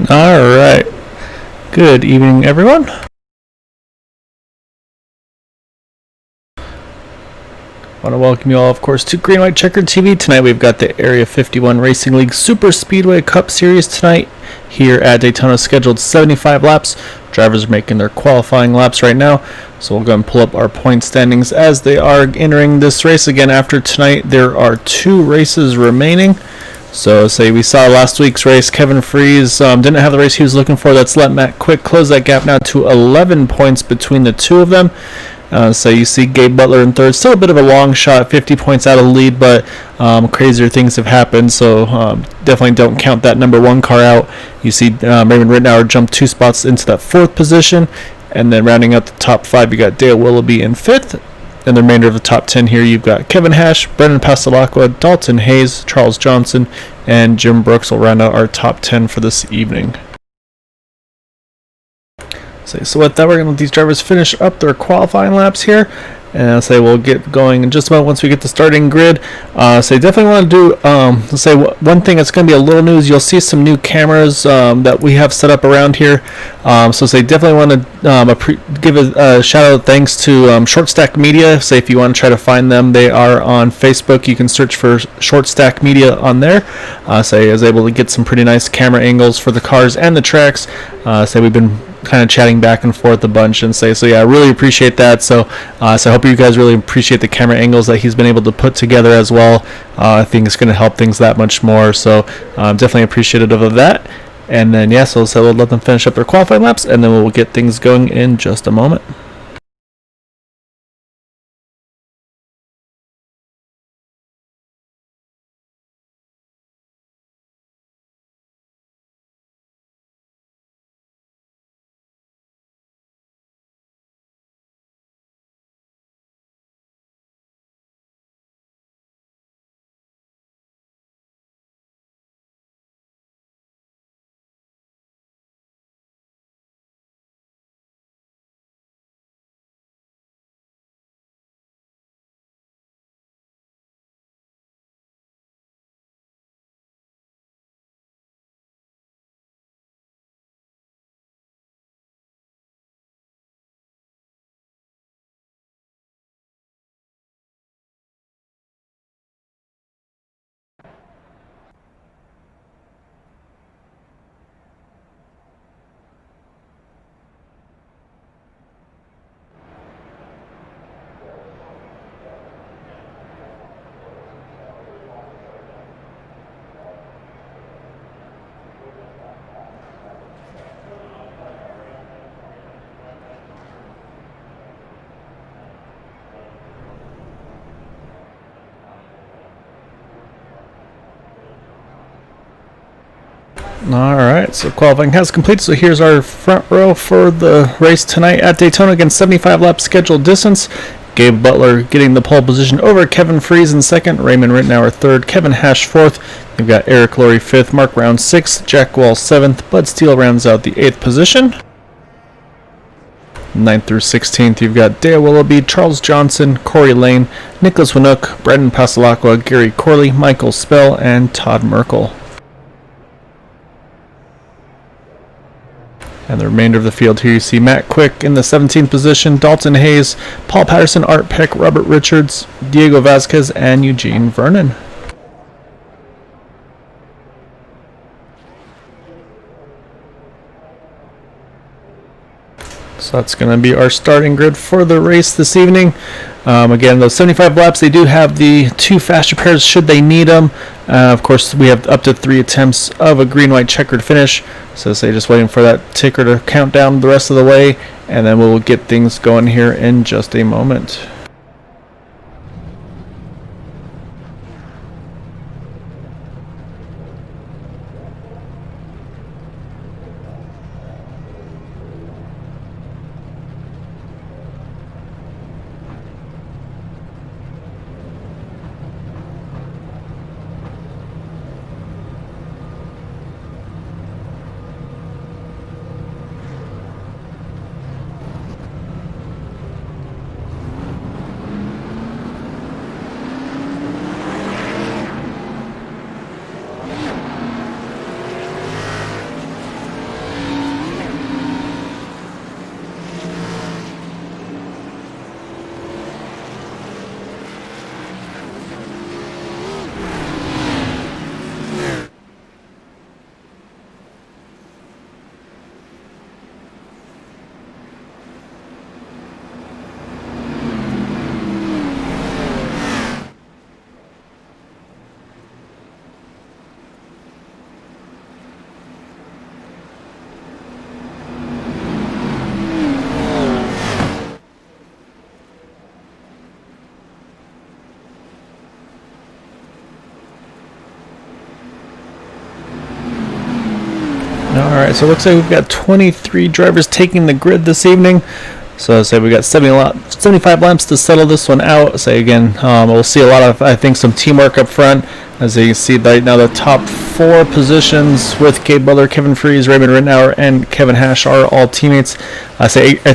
All right. Good evening, everyone. I want to welcome you all, of course, to Green White Checkered TV. Tonight we've got the Area 51 Racing League Superspeedway Cup Series tonight here at Daytona, scheduled 75 laps. Drivers are making their qualifying laps right now, so we'll go and pull up our point standings as they are entering this race. Again, after tonight, there are 2 races remaining. So, say we saw last week's race, Kevin Freeze didn't have the race he was looking for. That's let Matt Quick close that gap now to 11 points between the two of them. So you see Gabe Butler in third. Still a bit of a long shot, 50 points out of the lead, but crazier things have happened. So definitely don't count that number 1 car out. You see Raymond Rittenauer jump 2 spots into that 4th position. And then rounding out the top 5, you got Dale Willoughby in 5th. And the remainder of the top 10 here, you've got Kevin Hash, Brendan Pastelacqua, Dalton Hayes, Charles Johnson, and Jim Brooks will round out our top 10 for this evening. So with that, we're going to let these drivers finish up their qualifying laps here. And we'll get going in just about once we get the starting grid. So you definitely want to do, one thing that's going to be a little news. You'll see some new cameras that we have set up around here. So definitely want to give a shout out thanks to Short Stack Media. If you want to try to find them, they are on Facebook. You can search for Short Stack Media on there. I was able to get some pretty nice camera angles for the cars and the tracks. We've been kind of chatting back and forth a bunch and I really appreciate that. So I hope you guys really appreciate the camera angles that he's been able to put together as well. I think it's going to help things that much more. So I'm definitely appreciative of that. And then so we'll let them finish up their qualifying laps, and then we'll get things going in just a moment. Alright, so qualifying has completed. So here's our front row for the race tonight at Daytona. Again, 75 lap scheduled distance. Gabe Butler getting the pole position over Kevin Freeze in 2nd, Raymond Rittenauer 3rd, Kevin Hash 4th. You've got Eric Laurie 5th, Mark Round 6th, Jack Wall 7th, Bud Steele rounds out the 8th position. 9th through 16th, you've got Dale Willoughby, Charles Johnson, Corey Lane, Nicholas Winook, Brendan Pastelacqua, Gary Corley, Michael Spell, and Todd Merkel. And the remainder of the field here, you see Matt Quick in the 17th position, Dalton Hayes, Paul Patterson, Art Peck, Robert Richards, Diego Vasquez, and Eugene Vernon. So that's going to be our starting grid for the race this evening. Again, those 75 laps, they do have the 2 fast repairs should they need them. Of course, we have up to 3 attempts of a green-white checkered finish. So just waiting for that ticker to count down the rest of the way, and then we'll get things going here in just a moment. Alright, so it looks like we've got 23 drivers taking the grid this evening. So say we got 75 laps to settle this one out. Say again, we'll see a lot of, I think, some teamwork up front. As you can see right now, the top 4 positions with Gabe Butler, Kevin Freeze, Raymond Rittenauer, and Kevin Hash are all teammates. I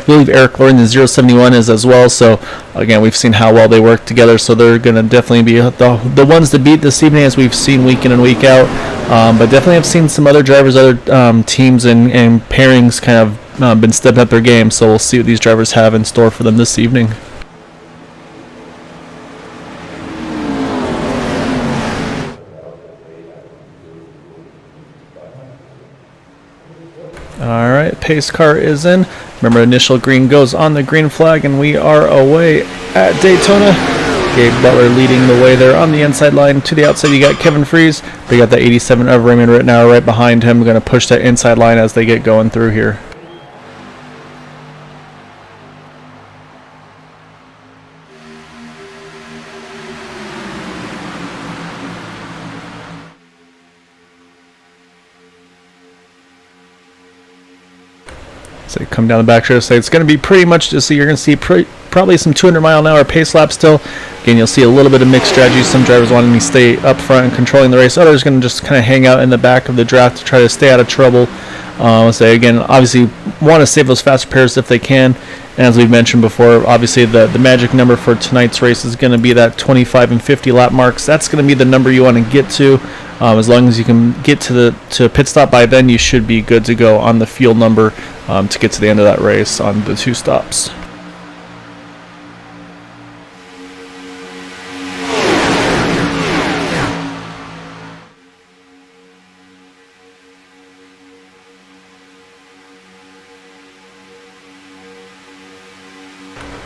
believe Eric Lauren, the 071, is as well. So again, we've seen how well they work together. So they're going to definitely be the ones to beat this evening, as we've seen week in and week out. But definitely have seen some other drivers, other teams and pairings kind of been stepping up their game. So we'll see what these drivers have in store for them this evening. Alright, pace car is in. Remember, initial green goes on the green flag, and we are away at Daytona. Gabe Butler leading the way there on the inside line. To the outside, you got Kevin Freeze. We got the 87 of Raymond Rittenauer right behind him. We're going to push that inside line as they get going through here. So come down the back stretch. So it's going to be pretty much just, so you're going to see probably some 200-mile-an-hour pace laps still. Again, you'll see a little bit of mixed strategy. Some drivers wanting to stay up front and controlling the race. Others going to just kind of hang out in the back of the draft to try to stay out of trouble. So again, obviously want to save those fast repairs if they can. And as we've mentioned before, obviously the magic number for tonight's race is going to be that 25 and 50 lap marks. That's going to be the number you want to get to. As long as you can get to pit stop by then, you should be good to go on the field number to get to the end of that race on the 2 stops.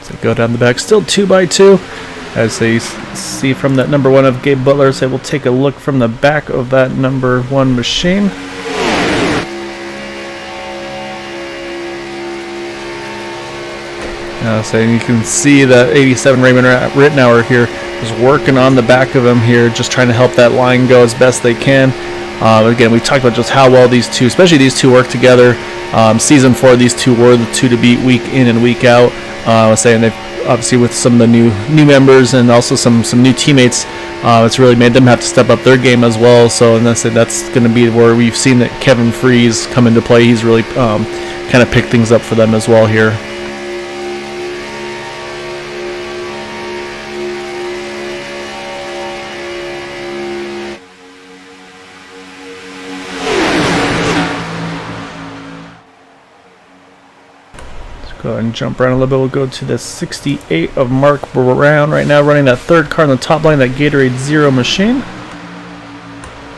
So go down the back, still 2x2. As they see from that number 1 of Gabe Butler, so we'll take a look from the back of that number 1 machine. So you can see that 87 Raymond Rittenauer here is working on the back of him here, just trying to help that line go as best they can. Again, we talked about just how well these two, especially these two, work together. Season 4, these two were the two to beat week in and week out. I was saying they've obviously, with some of the new members and also some new teammates, it's really made them have to step up their game as well. So, and that's going to be where we've seen that Kevin Freeze come into play. He's really kind of picked things up for them as well here. Go ahead and jump around a little bit. We'll go to the 68 of Mark Brown right now, running that 3rd car on the top line, that Gatorade Zero machine.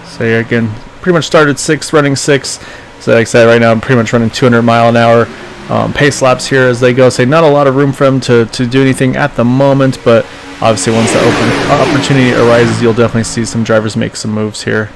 So yeah, again, pretty much started 6th, running 6th. So like I said, right now I'm pretty much running 200-mile-an-hour pace laps here as they go. So not a lot of room for them to do anything at the moment, but obviously once the opportunity arises, you'll definitely see some drivers make some moves here.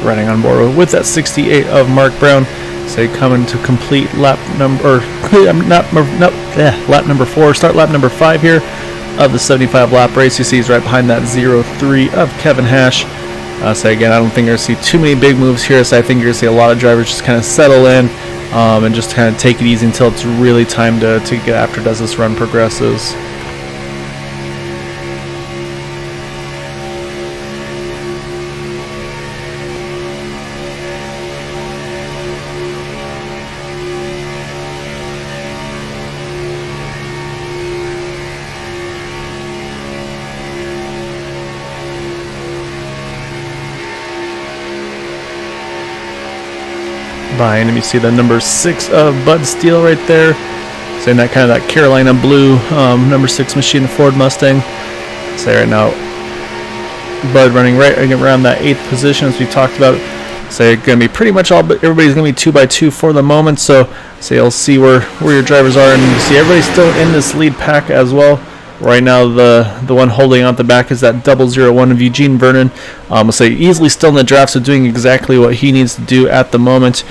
Running on board with that 68 of Mark Brown. So coming to complete lap number lap number 4, start lap number 5 here of the 75 lap race. You see he's right behind that 03 of Kevin Hash. So again, I don't think you're going to see too many big moves here. So I think you're going to see a lot of drivers just kind of settle in and just kind of take it easy until it's really time to get after it as this run progresses. Behind him, you see the number 6 of Bud Steele right there. Saying that kind of that Carolina blue number 6 machine, Ford Mustang. Say right now, Bud running right around that 8th position as we talked about. Say it's going to be pretty much all, but everybody's going to be 2x2 for the moment. So you'll see where your drivers are, and you see everybody's still in this lead pack as well. Right now, the one holding on the back is that 001 of Eugene Vernon. I'll say easily still in the draft, so doing exactly what he needs to do at the moment.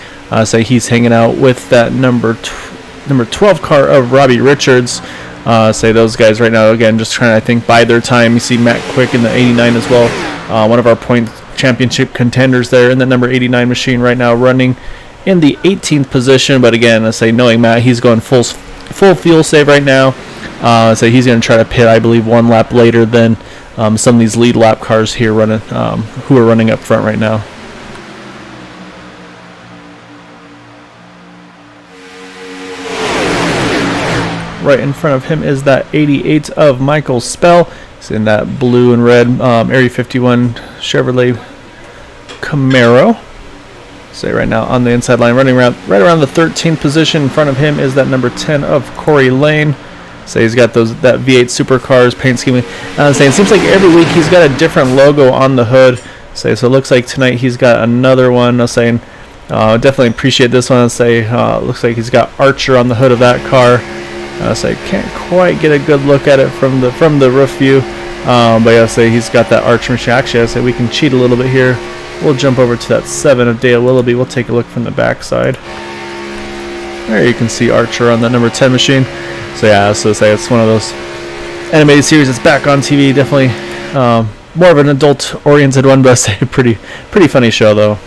Say he's hanging out with that number 12 car of Robbie Richards. Say those guys right now, again, just trying to, I think, bide their time. You see Matt Quick in the 89 as well. One of our point championship contenders there in the number 89 machine right now, running in the 18th position. But again, I say knowing Matt, he's going full fuel save right now. So he's going to try to pit, I believe, one lap later than some of these lead lap cars here running, who are running up front right now. Right in front of him is that 88 of Michael Spell. He's in that blue and red Area 51 Chevrolet Camaro. Say right now on the inside line, running around right around the 13th position. In front of him is that number 10 of Corey Lane. So he's got that V8 supercars paint scheme. It seems like every week he's got a different logo on the hood. So it looks like tonight he's got another one. I'm saying definitely appreciate this one. Looks like he's got Archer on the hood of that car. So I can't quite get a good look at it from the roof view. But I say he's got that Archer machine. Actually, I say we can cheat a little bit here. We'll jump over to that 7 of Dale Willoughby. We'll take a look from the back side. There you can see Archer on the number 10 machine. So yeah, so say it's one of those animated series that's back on TV. Definitely more of an adult-oriented one, but I say pretty funny show though.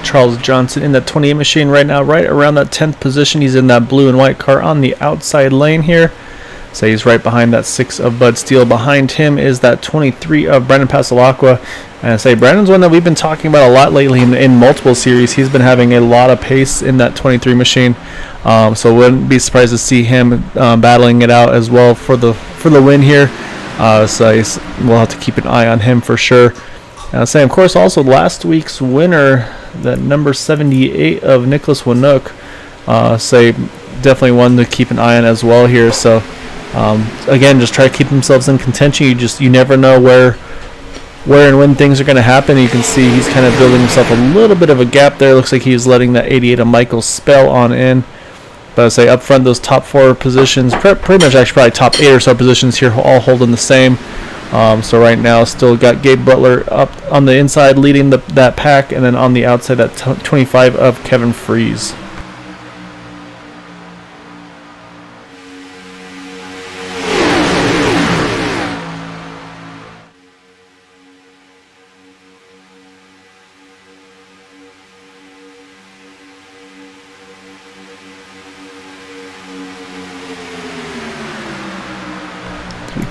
Charles Johnson in that 28 machine right now, right around that 10th position. He's in that blue and white car on the outside lane here. So he's right behind that 6 of Bud Steele. Behind him is that 23 of Brandon Pasalacqua. And I say Brandon's one that we've been talking about a lot lately in multiple series. He's been having a lot of pace in that 23 machine. So wouldn't be surprised to see him battling it out as well for the win here. So we'll have to keep an eye on him for sure. Say, of course, also last week's winner, that number 78 of Nicholas Winook, say definitely one to keep an eye on as well here. So again, just try to keep themselves in contention. You never know where and when things are going to happen. You can see he's kind of building himself a little bit of a gap there. Looks like he's letting that 88 of Michael Spell on in. But I say up front, those top 4 positions, pretty much actually probably top 8 or so positions here, all holding the same. So right now, still got Gabe Butler up on the inside leading that pack, and then on the outside, that 25 of Kevin Freeze.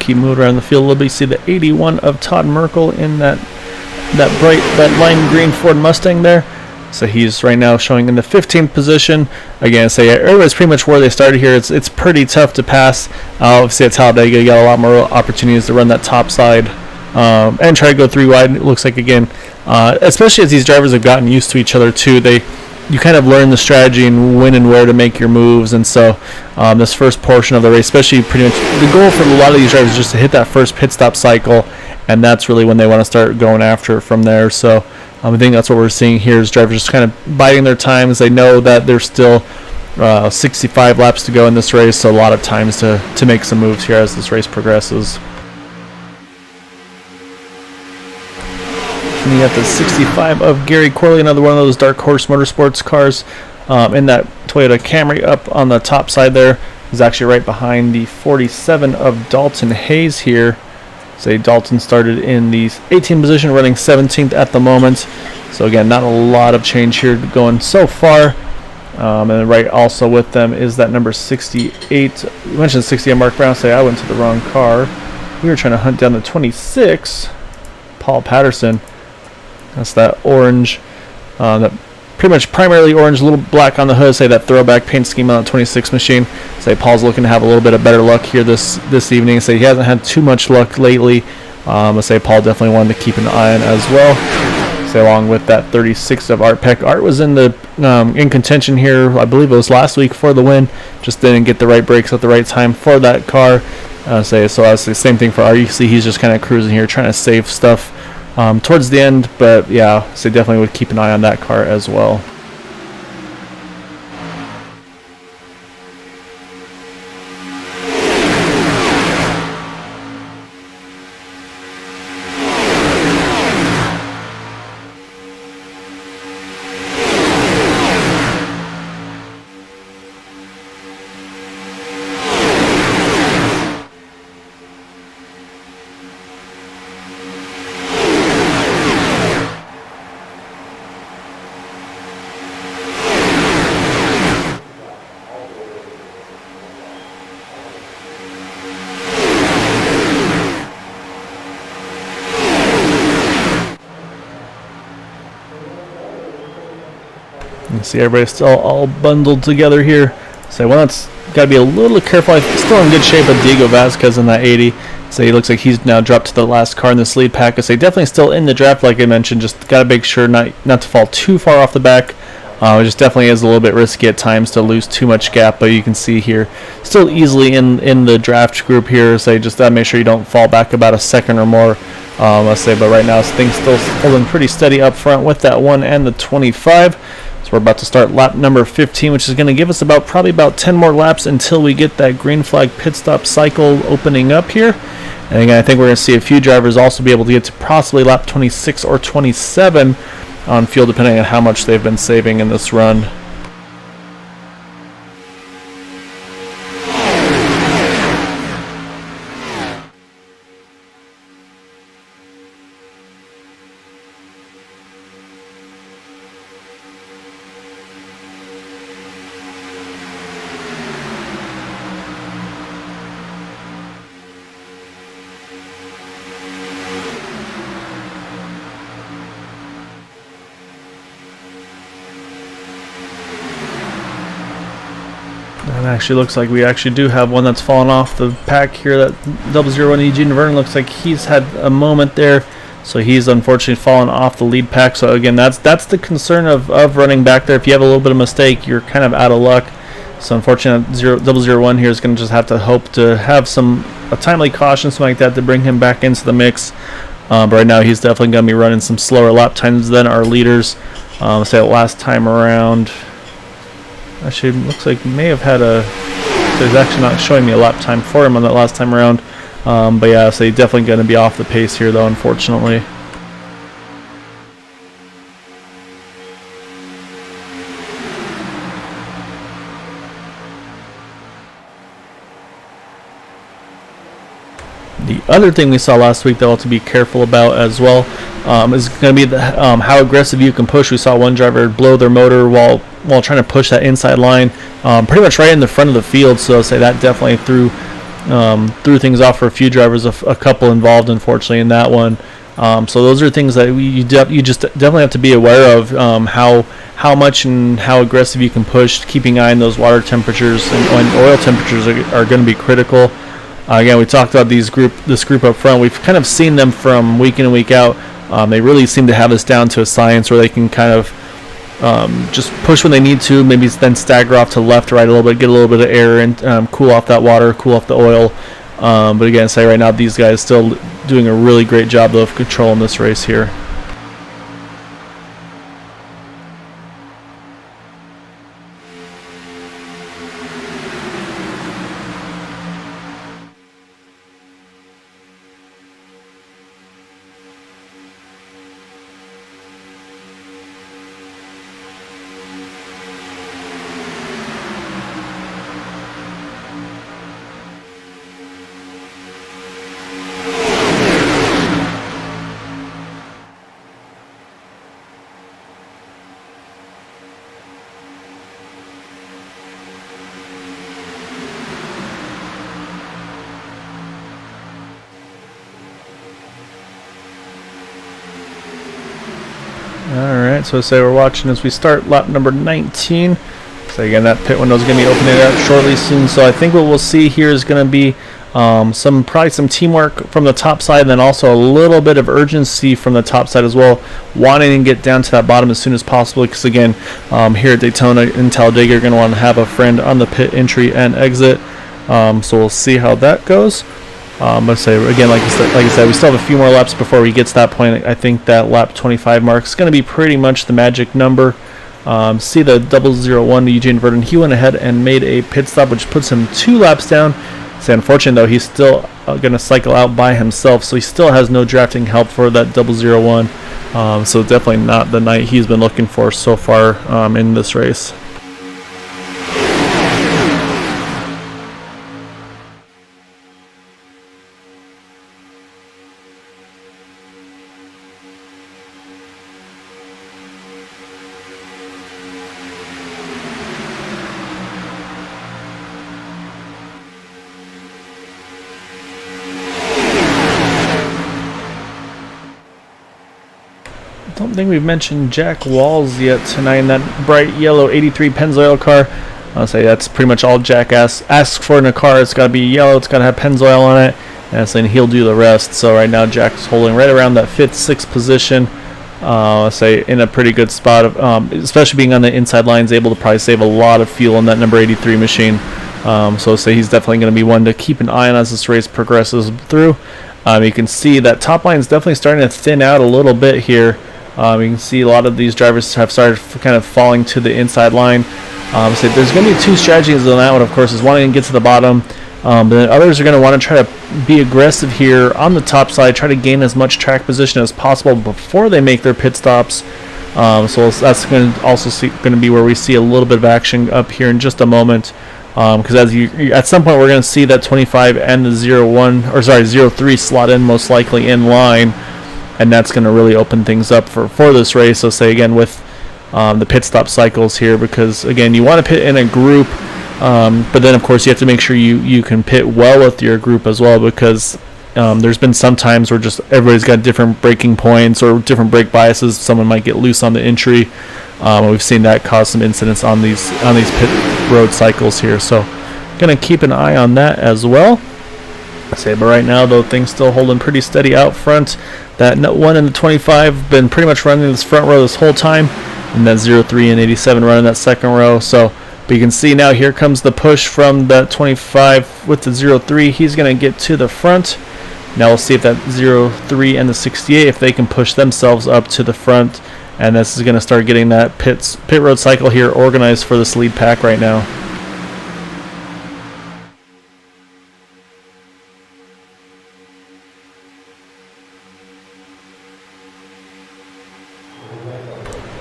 Keep moving around the field a little bit. You see the 81 of Todd Merkel in that lime green Ford Mustang there. So he's right now showing in the 15th position. Again, say everybody's pretty much where they started here. It's pretty tough to pass. Obviously at Talladega, you got a lot more opportunities to run that top side and try to go 3 wide. It looks like, again, especially as these drivers have gotten used to each other too, you kind of learn the strategy and when and where to make your moves. And so this first portion of the race, especially pretty much the goal for a lot of these drivers is just to hit that first pit stop cycle, and that's really when they want to start going after it from there. So I think that's what we're seeing here is drivers just kind of biding their time as they know that there's still 65 laps to go in this race, so a lot of times to make some moves here as this race progresses. And you got the 65 of Gary Corley, another one of those Dark Horse Motorsports cars in that Toyota Camry up on the top side there. He's actually right behind the 47 of Dalton Hayes here. Say Dalton started in the 18th position, running 17th at the moment. So again, not a lot of change here going so far. And then right also with them is that number 68. You mentioned 60 of Mark Brown. Say I went to the wrong car. We were trying to hunt down the 26, Paul Patterson. That's that orange, that pretty much primarily orange, a little black on the hood. Say that throwback paint scheme on the 26 machine. Say Paul's looking to have a little bit of better luck here this evening. Say he hasn't had too much luck lately. I say Paul definitely wanted to keep an eye on as well. Say along with that 36 of Art Peck. Art was in contention here, I believe it was last week for the win. Just didn't get the right brakes at the right time for that car. So I say same thing for Art. You see he's just kind of cruising here, trying to save stuff towards the end, but yeah, so definitely would keep an eye on that car as well. You see everybody's still all bundled together here. So well, that's got to be a little careful. Still in good shape with Diego Vasquez in that 80. So he looks like he's now dropped to the last car in this lead pack. So definitely still in the draft, like I mentioned. Just got to make sure not to fall too far off the back. It just definitely is a little bit risky at times to lose too much gap. But you can see here, still easily in the draft group here. So just got to make sure you don't fall back about a second or more. Let's say, but right now things still holding pretty steady up front with that 1 and the 25. We're about to start lap number 15, which is going to give us probably about 10 more laps until we get that green flag pit stop cycle opening up here. And again, I think we're going to see a few drivers also be able to get to possibly lap 26 or 27 on fuel, depending on how much they've been saving in this run. It actually looks like we actually do have one that's fallen off the pack here. That 001 Eugene Vernon looks like he's had a moment there, so he's unfortunately fallen off the lead pack. So again, that's the concern of running back there. If you have a little bit of mistake, you're kind of out of luck. So unfortunately, 001 here is going to just have to hope to have a timely caution, something like that, to bring him back into the mix. But right now, he's definitely going to be running some slower lap times than our leaders. Say last time around. Actually, it looks like may have had so he's actually not showing me a lap time for him on that last time around. But yeah, so he's definitely going to be off the pace here, though, unfortunately. The other thing we saw last week that we'll have to be careful about as well is going to be how aggressive you can push. We saw one driver blow their motor while trying to push that inside line, pretty much right in the front of the field. So I'll say that definitely threw things off for a few drivers, a couple involved, unfortunately, in that one. So those are things that you just definitely have to be aware of, how much and how aggressive you can push, keeping an eye on those water temperatures and oil temperatures are going to be critical. Again, we talked about this group up front. We've kind of seen them from week in and week out. They really seem to have this down to a science where they can kind of just push when they need to, maybe then stagger off to the left or right a little bit, get a little bit of air and cool off that water, cool off the oil. But again, say right now these guys still doing a really great job of controlling this race here. Alright, so say we're watching as we start lap number 19. So again, that pit window is going to be opening up shortly soon. So I think what we'll see here is going to be probably some teamwork from the top side, and then also a little bit of urgency from the top side as well, wanting to get down to that bottom as soon as possible, because again, here at Daytona and Talladega, you're going to want to have a friend on the pit entry and exit. So we'll see how that goes. Let's say again, like I said, we still have a few more laps before we get to that point. I think that lap 25 mark is going to be pretty much the magic number. See the 001 to Eugene Verdon. He went ahead and made a pit stop, which puts him 2 laps down. It's unfortunate though, he's still going to cycle out by himself, so he still has no drafting help for that 001. So definitely not the night he's been looking for so far in this race. I don't think we've mentioned Jack Walls yet tonight in that bright yellow 83 Pennzoil car. I'll say that's pretty much all Jack asks for in a car. It's got to be yellow, it's got to have Pennzoil on it, and then he'll do the rest. So right now Jack's holding right around that 5th, 6th position. I'll say in a pretty good spot, especially being on the inside lines, able to probably save a lot of fuel in that number 83 machine. So I'll say he's definitely going to be one to keep an eye on as this race progresses through. You can see that top line is definitely starting to thin out a little bit here. You can see a lot of these drivers have started kind of falling to the inside line. So there's going to be 2 strategies on that one, of course, is wanting to get to the bottom. But then others are going to want to try to be aggressive here on the top side, try to gain as much track position as possible before they make their pit stops. So that's going to also going to be where we see a little bit of action up here in just a moment. Because as at some point we're going to see that 25 and the 03 slot in most likely in line. And that's going to really open things up for this race. So say again with the pit stop cycles here, because again you want to pit in a group, but then of course you have to make sure you can pit well with your group as well, because there's been some times where just everybody's got different braking points or different brake biases. Someone might get loose on the entry. We've seen that cause some incidents on these pit road cycles here. So going to keep an eye on that as well. But right now though, things still holding pretty steady out front. That 1 and the 25 been pretty much running this front row this whole time, and that 03 and 87 running that second row. So but you can see now here comes the push from that 25 with the 03. He's going to get to the front. Now we'll see if that 03 and the 68, if they can push themselves up to the front, and this is going to start getting that pit road cycle here organized for this lead pack right now.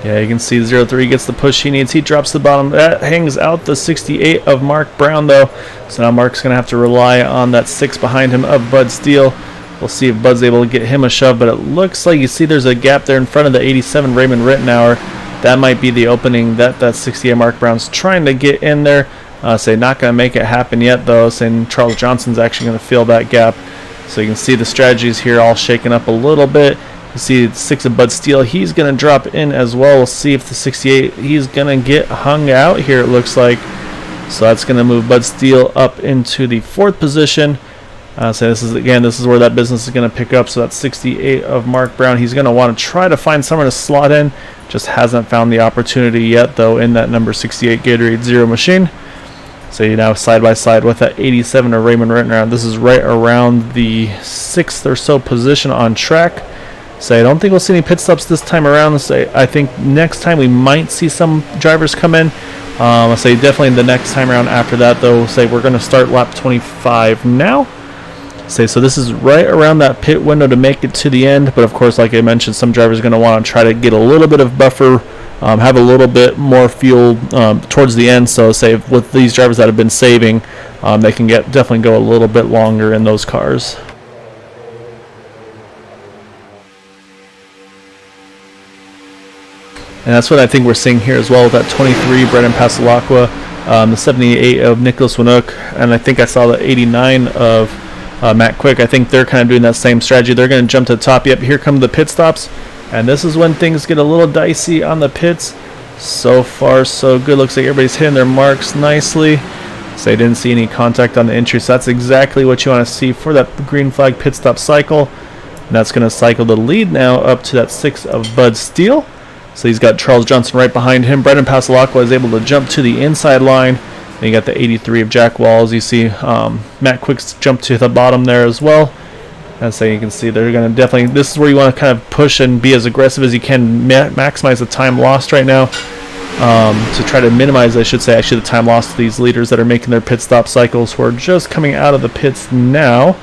Yeah, you can see 03 gets the push he needs. He drops the bottom. That hangs out the 68 of Mark Brown, though. So now Mark's going to have to rely on that 6 behind him of Bud Steele. We'll see if Bud's able to get him a shove, but it looks like you see there's a gap there in front of the 87 Raymond Rittenauer. That might be the opening that 68 Mark Brown's trying to get in there. Say not going to make it happen yet, though. Saying Charles Johnson's actually going to fill that gap. So you can see the strategies here all shaken up a little bit. You see the 6 of Bud Steele, he's going to drop in as well. We'll see if the 68, he's going to get hung out here, it looks like. So that's going to move Bud Steele up into the 4th position. So this is where that business is going to pick up. So that's 68 of Mark Brown. He's going to want to try to find somewhere to slot in. Just hasn't found the opportunity yet, though, in that number 68 Gatorade Zero machine. So you're now side by side with that 87 of Raymond Rittenauer. This is right around the 6th or so position on track. So I don't think we'll see any pit stops this time around. I think next time we might see some drivers come in. I'll say definitely the next time around after that, though. Say we're going to start lap 25 now. So this is right around that pit window to make it to the end. But of course, like I mentioned, some drivers are going to want to try to get a little bit of buffer, have a little bit more fuel towards the end. So say with these drivers that have been saving, they can definitely go a little bit longer in those cars. And that's what I think we're seeing here as well with that 23 Brendan Pasalacqua, the 78 of Nicholas Winook, and I think I saw the 89 of Matt Quick. I think they're kind of doing that same strategy. They're going to jump to the top. Yep, here come the pit stops, and this is when things get a little dicey on the pits. So far, so good. Looks like everybody's hitting their marks nicely. So I didn't see any contact on the entry, so that's exactly what you want to see for that green flag pit stop cycle. And that's going to cycle the lead now up to that 6 of Bud Steele. So he's got Charles Johnson right behind him. Brendan Pasalacqua is able to jump to the inside line. Then you got the 83 of Jack Walls. You see Matt Quick's jump to the bottom there as well. And so you can see they're going to definitely, this is where you want to kind of push and be as aggressive as you can, maximize the time lost right now, to try to minimize, I should say, actually the time lost to these leaders that are making their pit stop cycles, who are just coming out of the pits now.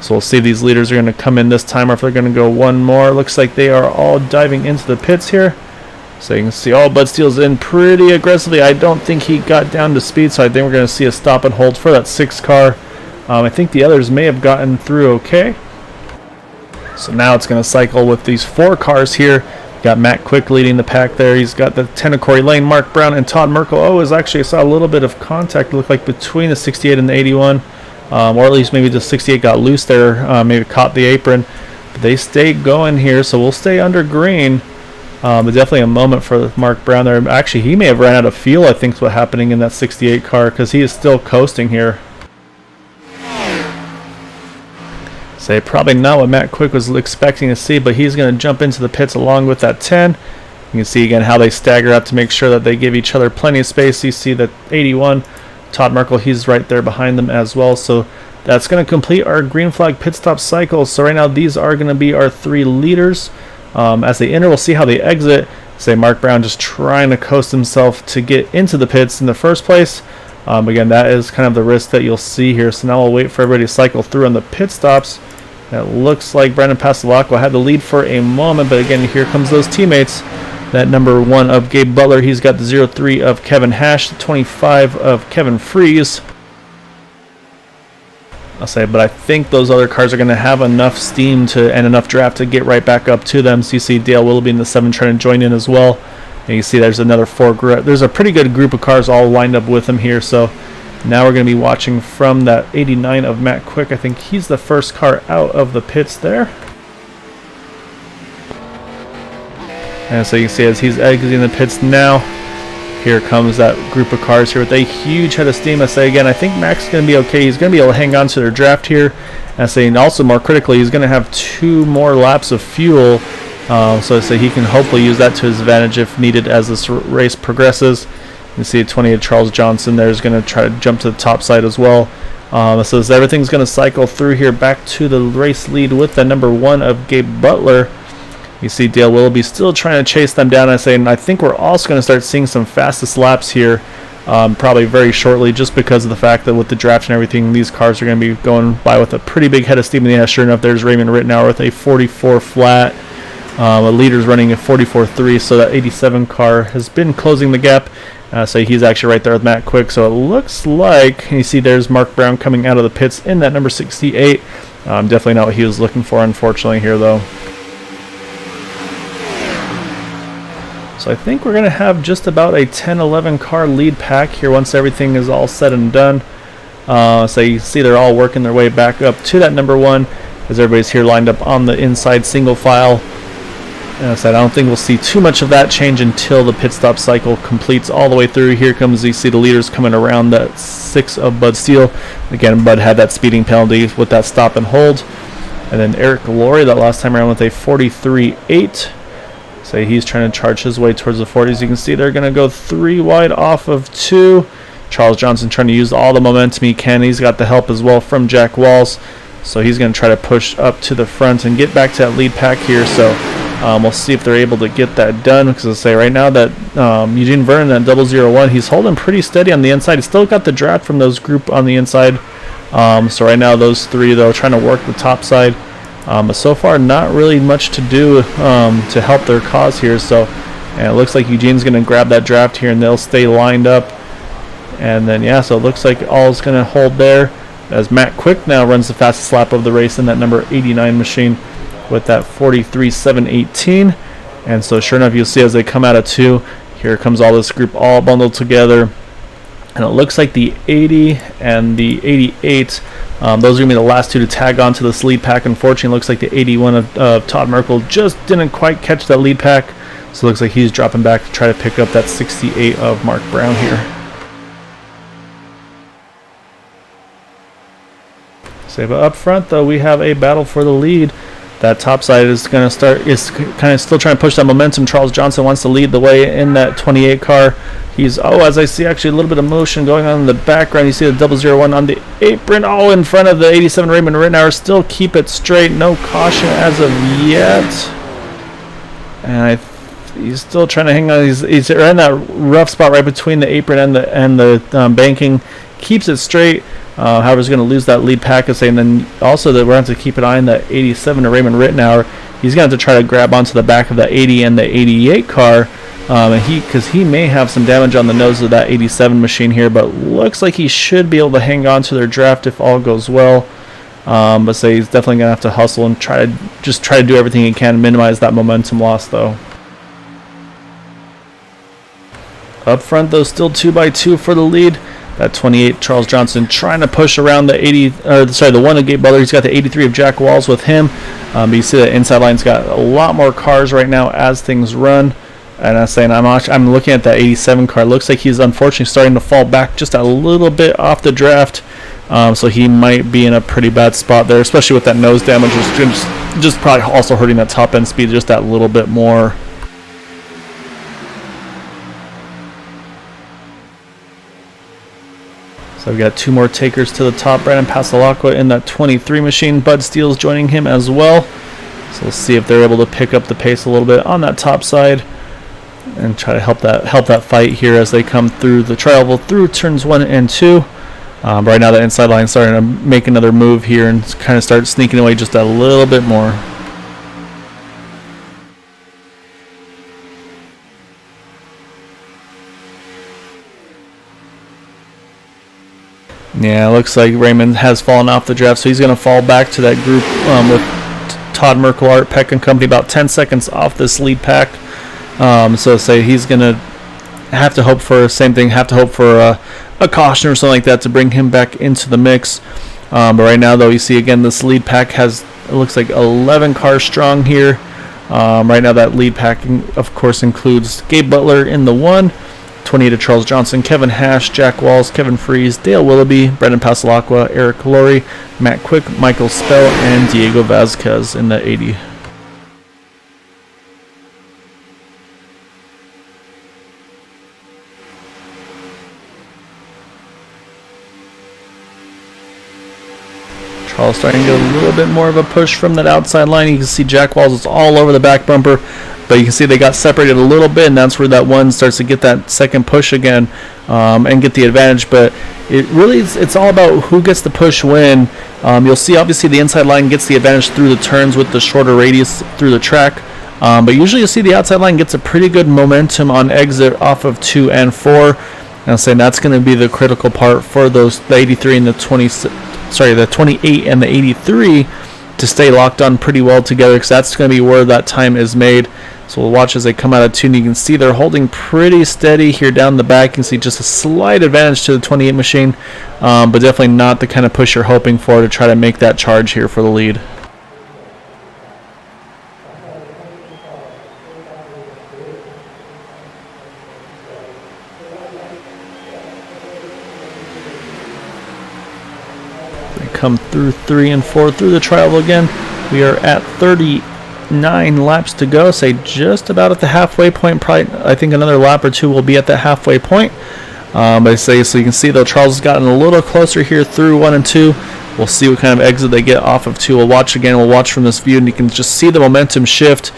So we'll see if these leaders are going to come in this time or if they're going to go one more. Looks like they are all diving into the pits here. So you can see Bud Steele's in pretty aggressively. I don't think he got down to speed, so I think we're going to see a stop and hold for that 6 car. I think the others may have gotten through okay. So now it's going to cycle with these 4 cars here. Got Matt Quick leading the pack there. He's got the 10 of Corey Lane, Mark Brown, and Todd Merkel. I saw a little bit of contact, it looked like, between the 68 and the 81. Or at least maybe the 68 got loose there, maybe caught the apron. But they stay going here, so we'll stay under green. But definitely a moment for Mark Brown there. Actually, he may have ran out of fuel, I think is what's happening in that 68 car, because he is still coasting here. So probably not what Matt Quick was expecting to see, but he's going to jump into the pits along with that 10. You can see again how they stagger out to make sure that they give each other plenty of space. You see that 81, Todd Merkel, he's right there behind them as well. So that's going to complete our green flag pit stop cycle. So right now these are going to be our 3 leaders. As they enter, we'll see how they exit. Say Mark Brown just trying to coast himself to get into the pits in the first place. Again, that is kind of the risk that you'll see here. So now we'll wait for everybody to cycle through on the pit stops. It looks like Brandon Pastelacqua had the lead for a moment, but again, here comes those teammates. That number 1 of Gabe Butler, he's got the 03 of Kevin Hash, the 25 of Kevin Freeze. But I think those other cars are going to have enough steam and enough draft to get right back up to them. So you see Dale Willoughby in the 7 trying to join in as well. And you see there's another 4 there's a pretty good group of cars all lined up with him here. So now we're going to be watching from that 89 of Matt Quick. I think he's the first car out of the pits there. And so you can see as he's exiting the pits now, here comes that group of cars here with a huge head of steam. Again, I think Mac's going to be okay. He's going to be able to hang on to their draft here. And also more critically, he's going to have 2 more laps of fuel. So he can hopefully use that to his advantage if needed as this race progresses. You see 20 of Charles Johnson there is going to try to jump to the top side as well. So everything's going to cycle through here back to the race lead with the number 1 of Gabe Butler. You see Dale Willoughby still trying to chase them down. And I think we're also going to start seeing some fastest laps here probably very shortly, just because of the fact that with the draft and everything, these cars are going to be going by with a pretty big head of steam. And yeah, sure enough, there's Raymond Rittenauer with a 44 flat. A leader's running a 44.3, so that 87 car has been closing the gap. So he's actually right there with Matt Quick. So it looks like, you see there's Mark Brown coming out of the pits in that number 68. Definitely not what he was looking for, unfortunately, here, though. So I think we're going to have just about a 10-11 car lead pack here once everything is all said and done. So you see they're all working their way back up to that number 1 as everybody's here lined up on the inside single file. And I said, I don't think we'll see too much of that change until the pit stop cycle completes all the way through. Here comes, you see the leaders coming around that 6 of Bud Steele. Again, Bud had that speeding penalty with that stop and hold. And then Eric Laurie that last time around with a 43.8. So he's trying to charge his way towards the 40s. You can see they're going to go 3 wide off of 2. Charles Johnson trying to use all the momentum he can. He's got the help as well from Jack Walls. So he's going to try to push up to the front and get back to that lead pack here. So we'll see if they're able to get that done, because I say right now that Eugene Vernon, that 001, he's holding pretty steady on the inside. He's still got the draft from those group on the inside. So right now those 3 though trying to work the top side. But so far not really much to do to help their cause here. So and it looks like Eugene's going to grab that draft here and they'll stay lined up. And then yeah, so it looks like all is going to hold there as Matt Quick now runs the fastest lap of the race in that number 89 machine with that 43.718. And so sure enough, you'll see as they come out of 2, here comes all this group all bundled together. And it looks like the 80 and the 88, those are going to be the last 2 to tag on to this lead pack. Unfortunately, it looks like the 81 of Todd Merkel just didn't quite catch that lead pack. So it looks like he's dropping back to try to pick up that 68 of Mark Brown here. So but up front, though, we have a battle for the lead. That top side is going to is kind of still trying to push that momentum. Charles Johnson wants to lead the way in that 28 car. He's, as I see actually a little bit of motion going on in the background. You see the 001 on the apron. In front of the 87 Raymond Rittenauer. Still keep it straight. No caution as of yet. And he's still trying to hang on. He's in that rough spot right between the apron and the banking. Keeps it straight. However, he's going to lose that lead package, and then also that we're going to have to keep an eye on that 87 to Raymond Rittenauer. He's going to have to try to grab onto the back of the 80 and the 88 car, because he may have some damage on the nose of that 87 machine here, but looks like he should be able to hang on to their draft if all goes well. But say he's definitely going to have to hustle and try to do everything he can to minimize that momentum loss, though. Up front, though, still 2x2 for the lead. That 28, Charles Johnson, trying to push around the the one of Gabe Butler. He's got the 83 of Jack Walls with him. But you see the inside line's got a lot more cars right now as things run. And I'm saying I'm looking at that 87 car. Looks like he's unfortunately starting to fall back just a little bit off the draft. So he might be in a pretty bad spot there, especially with that nose damage. Just probably also hurting that top end speed just that little bit more. So we've got two more takers to the top. Brandon Pasalacqua in that 23 machine. Bud Steele's joining him as well. So we'll see if they're able to pick up the pace a little bit on that top side and try to help that fight here as they come through the travel through turns 1 and 2. Right now the inside line starting to make another move here and kind of start sneaking away just a little bit more. Yeah, looks like Raymond has fallen off the draft, so he's going to fall back to that group with Todd Merkel, Art Peck and company, about 10 seconds off this lead pack. So say he's going to have to hope for a caution or something like that to bring him back into the mix. But right now, though, you see again this lead pack it looks like 11 cars strong here. Right now, that lead pack, of course, includes Gabe Butler in the 1. 28 to Charles Johnson, Kevin Hash, Jack Walls, Kevin Freeze, Dale Willoughby, Brendan Pasalacqua, Eric Laurie, Matt Quick, Michael Spell, and Diego Vazquez in the 80. Charles starting to get a little bit more of a push from that outside line. You can see Jack Walls is all over the back bumper. But you can see they got separated a little bit, and that's where that one starts to get that second push again and get the advantage. But it's all about who gets the push when. You'll see obviously the inside line gets the advantage through the turns with the shorter radius through the track. But usually you'll see the outside line gets a pretty good momentum on exit off of 2 and 4. And I'm saying that's going to be the critical part for the 83 and the 28 and the 83 to stay locked on pretty well together, because that's going to be where that time is made. So we'll watch as they come out of tune. You can see they're holding pretty steady here down the back. You can see just a slight advantage to the 28 machine, but definitely not the kind of push you're hoping for to try to make that charge here for the lead. They come through 3 and 4 through the trial again. We are at 39 laps to go, say just about at the halfway point. Probably, I think another lap or two will be at the halfway point. But I say, so you can see though Charles has gotten a little closer here through 1 and 2. We'll see what kind of exit they get off of 2. We'll watch from this view, and you can just see the momentum shift.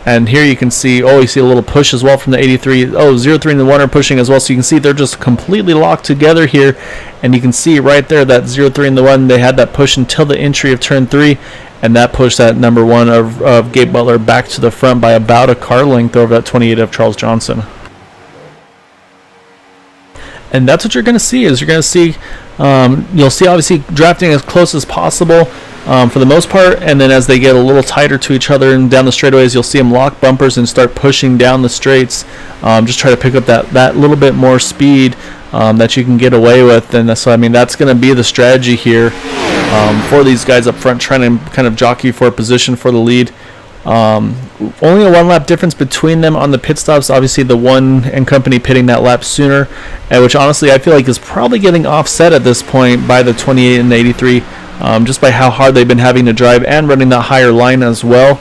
And here you can see, you see a little push as well from the 83. 03 and the 1 are pushing as well. So you can see they're just completely locked together here. And you can see right there that 03 and the 1, they had that push until the entry of turn 3. And that pushed that number 1 of Gabe Butler back to the front by about a car length over that 28 of Charles Johnson. And that's what you're going to see. You'll see obviously drafting as close as possible for the most part, and then as they get a little tighter to each other and down the straightaways, you'll see them lock bumpers and start pushing down the straights. Just try to pick up that little bit more speed that you can get away with. And so, I mean, that's going to be the strategy here for these guys up front, trying to kind of jockey for a position for the lead. Only a 1 lap difference between them on the pit stops. Obviously the 1 and company pitting that lap sooner, which honestly I feel like is probably getting offset at this point by the 28 and the 83. just by how hard they've been having to drive and running that higher line as well.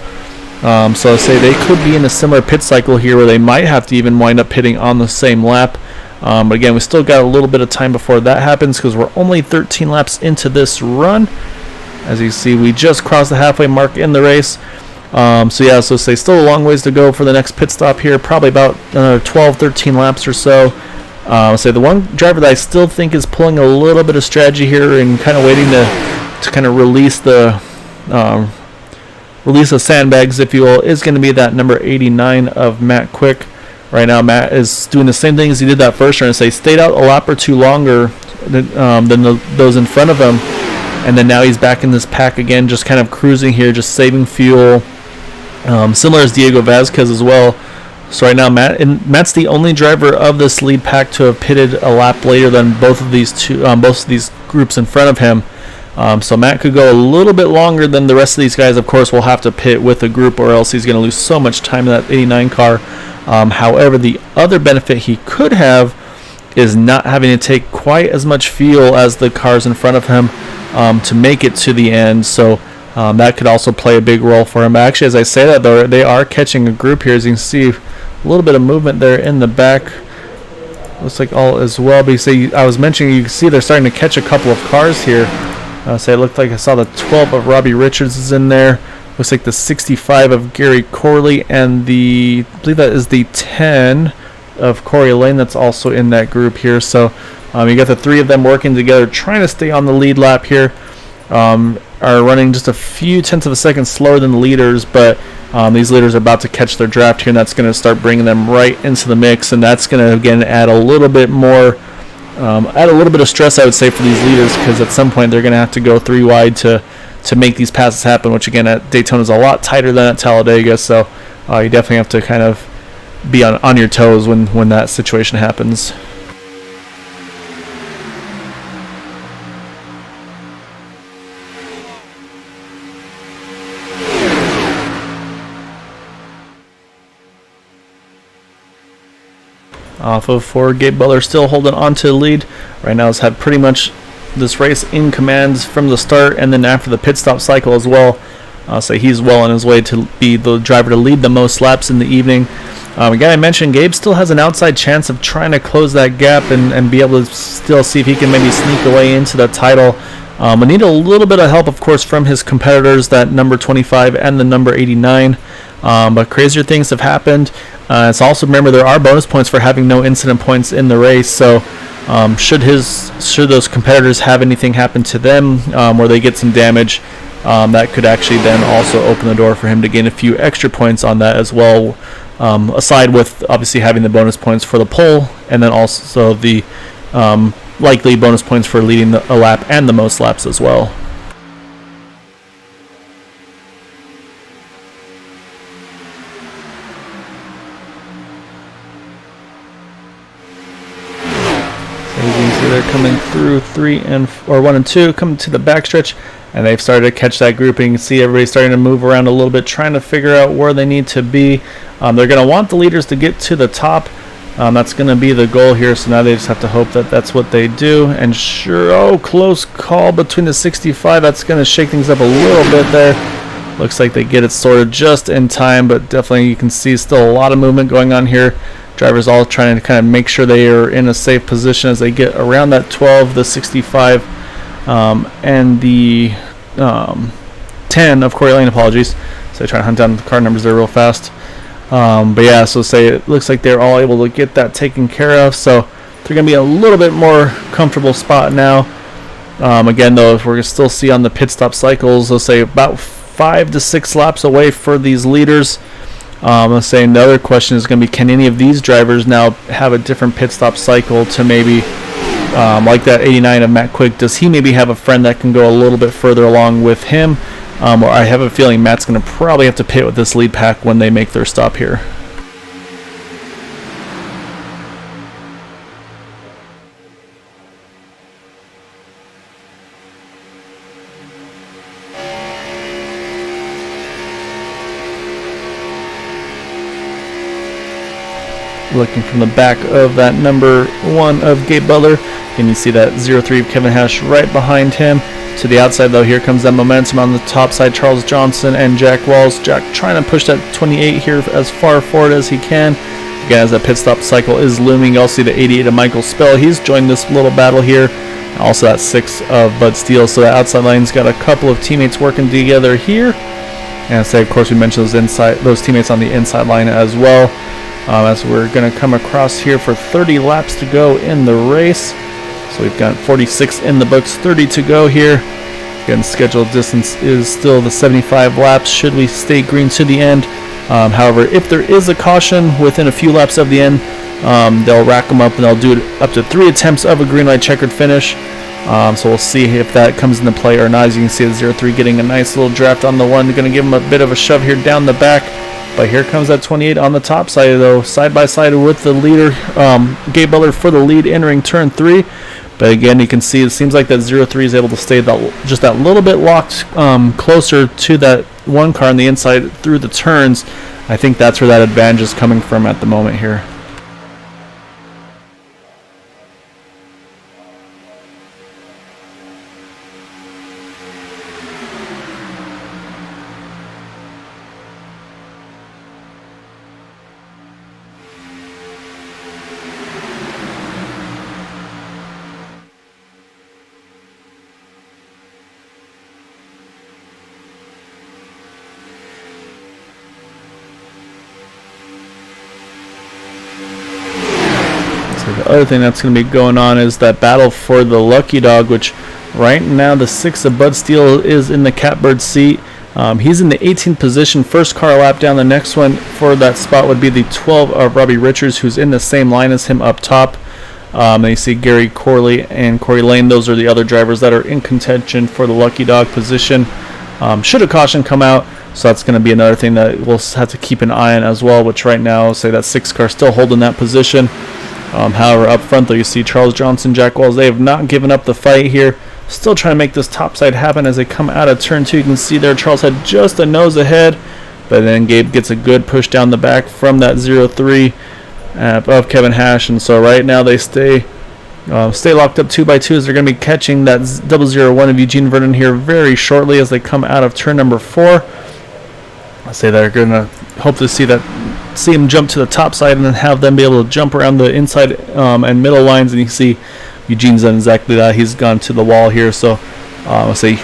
So I'll say they could be in a similar pit cycle here where they might have to even wind up pitting on the same lap. But again, we still got a little bit of time before that happens because we're only 13 laps into this run. As you see, we just crossed the halfway mark in the race. So say still a long ways to go for the next pit stop here, probably about 12, 13 laps or so. So the one driver that I still think is pulling a little bit of strategy here and kind of waiting to kind of release the sandbags, if you will, is going to be that number 89 of Matt Quick. Right now, Matt is doing the same thing as he did that first run. Stayed out a lap or two longer than those in front of him. And then now he's back in this pack again, just kind of cruising here, just saving fuel. Similar as Diego Vazquez as well. So right now, Matt's the only driver of this lead pack to have pitted a lap later than both of these groups in front of him. So Matt could go a little bit longer than the rest of these guys. Of course, will have to pit with a group, or else he's going to lose so much time in that 89 car. However, the other benefit he could have is not having to take quite as much fuel as the cars in front of him to make it to the end. So that could also play a big role for him. Actually, as I say that, though, they are catching a group here. As you can see, a little bit of movement there in the back. Looks like all as well. But I was mentioning, you can see they're starting to catch a couple of cars here. It looked like I saw the 12 of Robbie Richards is in there. Looks like the 65 of Gary Corley, and I believe that is the 10 of Corey Lane that's also in that group here. So you got the three of them working together, trying to stay on the lead lap here. Are running just a few tenths of a second slower than the leaders, but these leaders are about to catch their draft here, and that's going to start bringing them right into the mix, and that's going to again add a little bit of stress, I would say, for these leaders, because at some point they're going to have to go three wide to make these passes happen, which again at Daytona is a lot tighter than at Talladega. So you definitely have to kind of be on your toes when that situation happens. Off of 4, Gabe Butler still holding on to the lead. Right now has had pretty much this race in command from the start, and then after the pit stop cycle as well. So he's well on his way to be the driver to lead the most laps in the evening. Again, I mentioned Gabe still has an outside chance of trying to close that gap and be able to still see if he can maybe sneak away into the title. We need a little bit of help, of course, from his competitors, that number 25 and the number 89. But crazier things have happened. It's also, remember, there are bonus points for having no incident points in the race. So should those competitors have anything happen to them where they get some damage, that could actually then also open the door for him to gain a few extra points on that as well, aside with obviously having the bonus points for the pole, and then also the likely bonus points for leading a lap and the most laps as well. They're coming through 1 and 2, coming to the backstretch, and they've started to catch that grouping. You can see everybody starting to move around a little bit, trying to figure out where they need to be. They're going to want the leaders to get to the top. That's going to be the goal here, so now they just have to hope that that's what they do. And close call between the 65. That's going to shake things up a little bit there. Looks like they get it sorted just in time, but definitely you can see still a lot of movement going on here. Drivers all trying to kind of make sure they are in a safe position as they get around that 12, the 65, and the 10 of Corey Lane, apologies. So they try to hunt down the car numbers there real fast. But yeah, so it looks like they're all able to get that taken care of. So they're going to be a little bit more comfortable spot now. Again, though, if we're going to still see on the pit stop cycles, let's say about 5 to 6 laps away for these leaders. Let's say another question is going to be, can any of these drivers now have a different pit stop cycle to maybe, like that 89 of Matt Quick, does he maybe have a friend that can go a little bit further along with him? Or I have a feeling Matt's going to probably have to pit with this lead pack when they make their stop here. Looking from the back of that number 1 of Gabe Butler, and you see that 03 of Kevin Hash right behind him. To the outside, though, here comes that momentum on the top side. Charles Johnson and Jack Walls. Jack trying to push that 28 here as far forward as he can. Again, as that pit stop cycle is looming, you also see the 88 of Michael Spell. He's joined this little battle here. Also that 6 of Bud Steele. So the outside lane's got a couple of teammates working together here. And so, of course, we mentioned those teammates on the inside line as well. As we're going to come across here for 30 laps to go in the race. So we've got 46 in the books, 30 to go here. Again, scheduled distance is still the 75 laps should we stay green to the end. However, if there is a caution within a few laps of the end, they'll rack them up and they'll do it up to 3 attempts of a green light checkered finish. So we'll see if that comes into play or not. As you can see, the 03 getting a nice little draft on the one. Going to give him a bit of a shove here down the back. But here comes that 28 on the top side, though, side by side with the leader, Gabe Butler for the lead entering turn 3. But again, you can see it seems like that 03 is able to stay just that little bit locked closer to that one car on the inside through the turns. I think that's where that advantage is coming from at the moment here. The other thing that's going to be going on is that battle for the Lucky Dog, which right now the 6 of Bud Steele is in the catbird seat. He's in the 18th position, first car lap down. The next one for that spot would be the 12 of Robbie Richards, who's in the same line as him up top. And you see Gary Corley and Corey Lane. Those are the other drivers that are in contention for the Lucky Dog position. Should a caution come out, so that's going to be another thing that we'll have to keep an eye on as well, which right now, say that 6 car still holding that position. However, up front, though, you see Charles Johnson, Jack Walls. They have not given up the fight here. Still trying to make this top side happen as they come out of turn 2. You can see there Charles had just a nose ahead, but then Gabe gets a good push down the back from that 03 of Kevin Hash. And so right now they stay locked up 2 by 2 as they're going to be catching that 001 of Eugene Vernon here very shortly as they come out of turn number 4. I say they're going to hope to see him jump to the top side and then have them be able to jump around the inside and middle lines. And you can see Eugene's done exactly that. He's gone to the wall here. So I'll say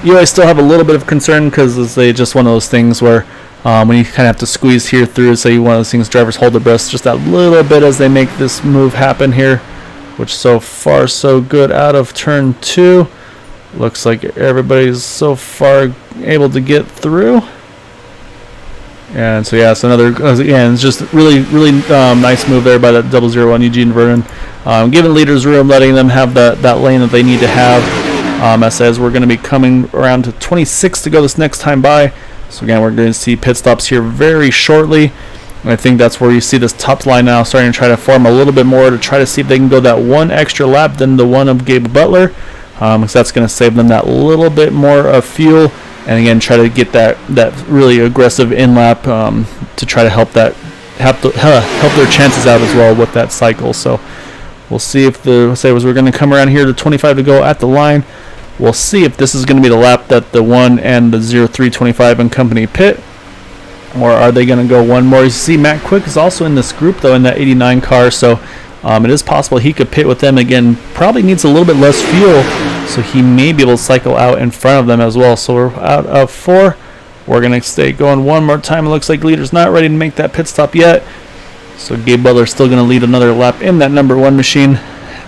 you always still have a little bit of concern because it's just one of those things where when you kind of have to squeeze here through, say one of those things drivers hold their breath just that little bit as they make this move happen here, which so far so good out of turn 2. Looks like everybody's so far able to get through. And so yeah, it's it's just really nice move there by that 001 Eugene Vernon, giving leaders room, letting them have that lane that they need to have. As we're going to be coming around to 26 to go this next time by. So again, we're going to see pit stops here very shortly. And I think that's where you see this top line now starting to try to form a little bit more to try to see if they can go that one extra lap than the one of Gabe Butler, because that's going to save them that little bit more of fuel. And again, try to get that really aggressive in lap to try to help their chances out as well with that cycle. So we'll see if we're going to come around here to 25 to go at the line. We'll see if this is going to be the lap that the 1 and the 0325 and company pit, or are they going to go one more? You see Matt Quick is also in this group though in that 89 car, so it is possible he could pit with them again. Probably needs a little bit less fuel, so he may be able to cycle out in front of them as well. So we're out of 4. We're going to stay going one more time. It looks like leader's not ready to make that pit stop yet. So Gabe Butler's still going to lead another lap in that number 1 machine.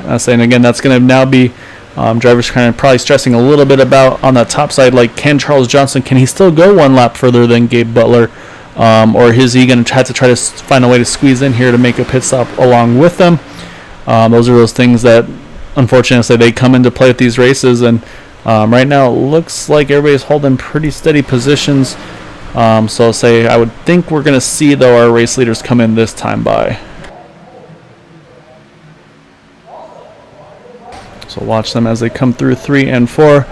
And again, that's going to now be drivers kind of probably stressing a little bit about on that top side, like can Charles Johnson, can he still go one lap further than Gabe Butler? Or is he going to have to try to find a way to squeeze in here to make a pit stop along with them? Those are those things that, unfortunately, they come into play at these races. And right now, it looks like everybody's holding pretty steady positions. So I would think we're going to see, though, our race leaders come in this time by. So watch them as they come through 3 and 4.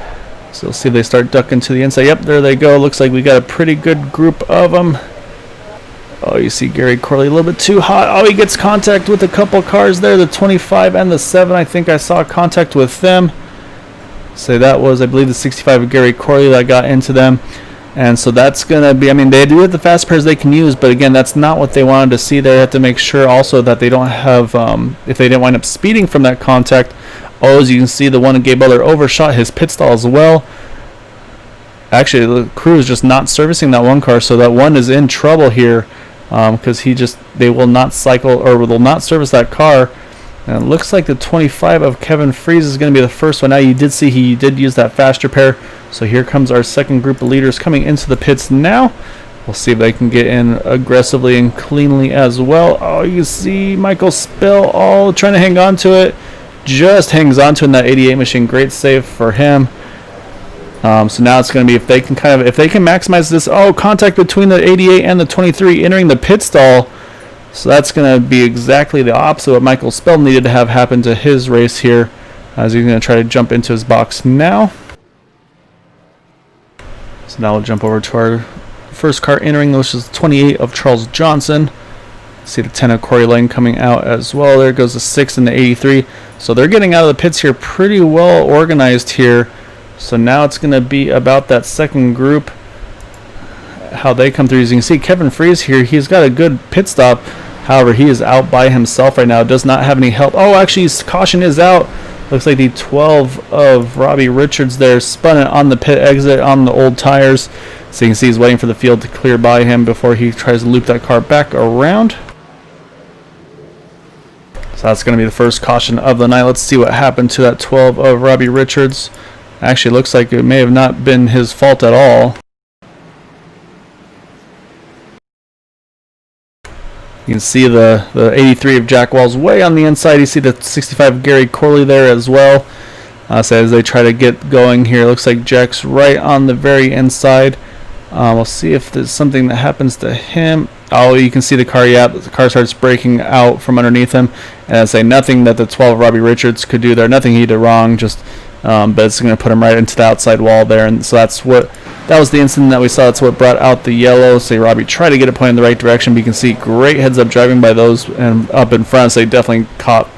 So you'll see they start ducking to the inside. Yep, there they go. Looks like we got a pretty good group of them. Oh, you see Gary Corley a little bit too hot. Oh, he gets contact with a couple cars there, the 25 and the 7. I think I saw contact with them. So that was, I believe, the 65 of Gary Corley that got into them. And so that's going to be, I mean, they do have the fast pairs they can use, but again, that's not what they wanted to see. They have to make sure also that they don't have, if they didn't wind up speeding from that contact. Oh, as you can see, the one Gabe Butler overshot his pit stall as well. Actually, the crew is just not servicing that one car, so that one is in trouble here because they will not cycle or will not service that car. And it looks like the 25 of Kevin Freeze is going to be the first one. Now, you did see he did use that faster pair. So here comes our second group of leaders coming into the pits now. We'll see if they can get in aggressively and cleanly as well. Oh, you see Michael Spill trying to hang on to it. Just hangs on to it in that 88 machine. Great save for him. So now it's going to be if they can maximize this. Oh, contact between the 88 and the 23 entering the pit stall. So that's going to be exactly the opposite of what Michael Spell needed to have happen to his race here, as he's going to try to jump into his box now. So now we'll jump over to our first car entering, which is the 28 of Charles Johnson. See the 10 of Corey Lane coming out as well. There goes the 6 and the 83. So they're getting out of the pits here pretty well organized here. So now it's going to be about that second group, how they come through. As you can see, Kevin Freeze here, he's got a good pit stop. However, he is out by himself right now. Does not have any help. Oh, actually, his caution is out. Looks like the 12 of Robbie Richards there spun it on the pit exit on the old tires. So you can see he's waiting for the field to clear by him before he tries to loop that car back around. So that's going to be the first caution of the night. Let's see what happened to that 12 of Robbie Richards. Actually, looks like it may have not been his fault at all. You can see the 83 of Jack Walls way on the inside. You see the 65 of Gary Corley there as well. So as they try to get going here, looks like Jack's right on the very inside. We'll see if there's something that happens to him. Oh, you can see the car. Yeah, the car starts breaking out from underneath him. And I say nothing that the 12 Robbie Richards could do there. Nothing he did wrong. But it's going to put him right into the outside wall there. And so that was the incident that we saw. That's what brought out the yellow. So Robbie tried to get it pointed in the right direction. But you can see great heads-up driving by those and up in front. So they definitely caught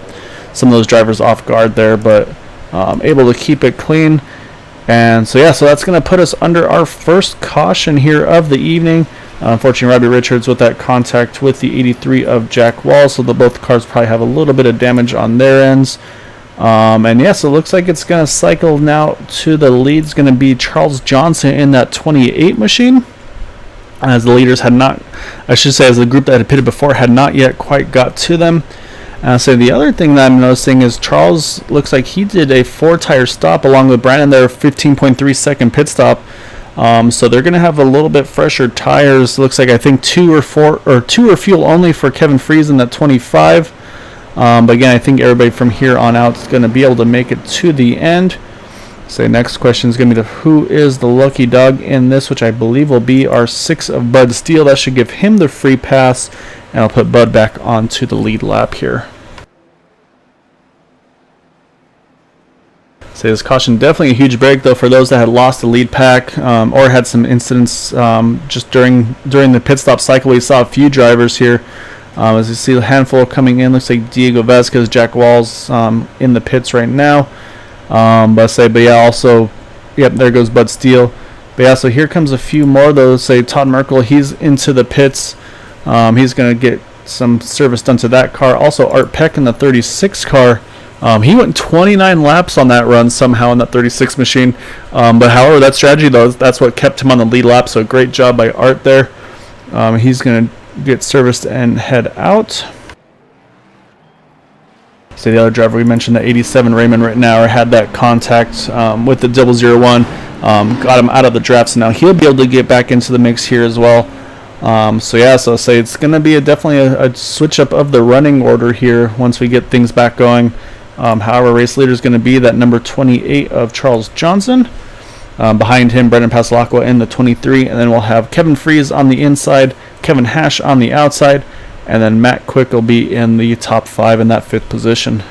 some of those drivers off guard there. But able to keep it clean. And so, yeah, so that's going to put us under our first caution here of the evening. Unfortunately, Robbie Richards with that contact with the 83 of Jack Wall. So both cars probably have a little bit of damage on their ends. And yeah, so it looks like it's going to cycle now to the lead. It's going to be Charles Johnson in that 28 machine. As the leaders had not, I should say, as the group that had pitted before had not yet quite got to them. So the other thing that I'm noticing is Charles looks like he did a 4-tire stop along with Brandon there, 15.3 second pit stop. So they're going to have a little bit fresher tires. Looks like I think 2 or fuel only for Kevin Freeze in that 25. But again, I think everybody from here on out is going to be able to make it to the end. So next question is going to be who is the lucky dog in this, which I believe will be our 6 of Bud Steele. That should give him the free pass, and I'll put Bud back onto the lead lap here. So this caution, definitely a huge break though for those that had lost the lead pack or had some incidents just during the pit stop cycle. We saw a few drivers here. As you see, a handful coming in. Looks like Diego Vasquez, Jack Walls in the pits right now. Also, yep, there goes Bud Steele. But yeah, so here comes a few more though. Say Todd Merkel, he's into the pits. He's going to get some service done to that car. Also, Art Peck in the 36 car. He went 29 laps on that run somehow in that 36 machine. But however, that strategy though, that's what kept him on the lead lap. So great job by Art there. He's going to get serviced and head out. So the other driver we mentioned, the 87 Raymond Rittenauer, had that contact with the 001, got him out of the draft. So now he'll be able to get back into the mix here as well. So I'll say it's going to be definitely a switch up of the running order here once we get things back going. However, race leader is going to be that number 28 of Charles Johnson. Behind him, Brendan Pasalacqua in the 23, and then we'll have Kevin Freeze on the inside, Kevin Hash on the outside, and then Matt Quick will be in the top 5 in that 5th position.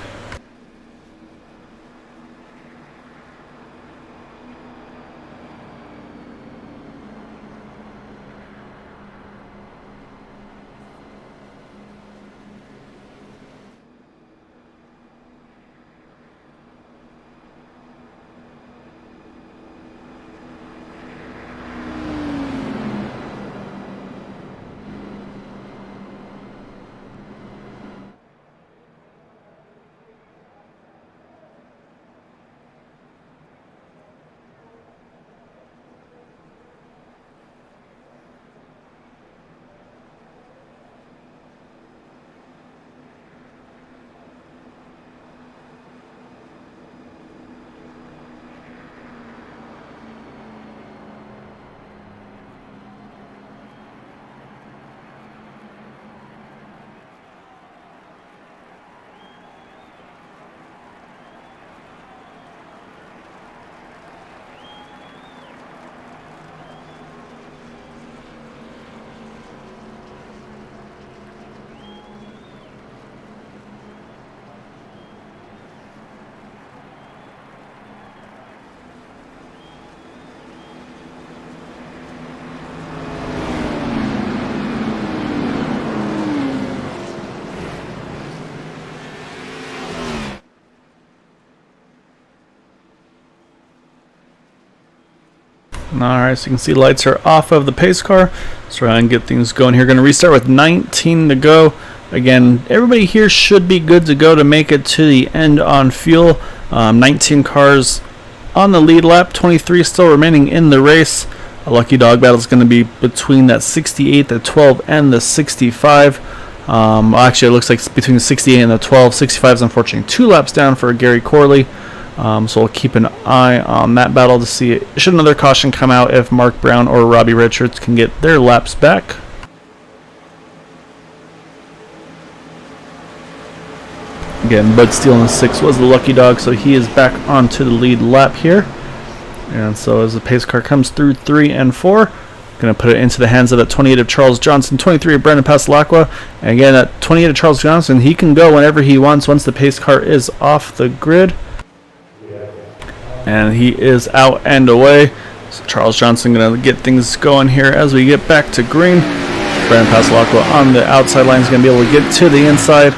Alright, so you can see lights are off of the pace car. Let's try and get things going here. Going to restart with 19 to go. Again, everybody here should be good to go to make it to the end on fuel. 19 cars on the lead lap, 23 still remaining in the race. A lucky dog battle is going to be between that 68, the 12, and the 65. Actually, it looks like it's between the 68 and the 12. 65 is unfortunately 2 laps down for Gary Corley. So we'll keep an eye on that battle to see should another caution come out if Mark Brown or Robbie Richards can get their laps back. Again, Bud Steele in the 6 was the lucky dog, so he is back onto the lead lap here. And so as the pace car comes through 3 and 4, going to put it into the hands of that 28 of Charles Johnson, 23 of Brendan Pasalacqua. And again, that 28 of Charles Johnson, he can go whenever he wants once the pace car is off the grid. And he is out and away. So Charles Johnson going to get things going here as we get back to green. Brendan Pasalacqua on the outside line is going to be able to get to the inside.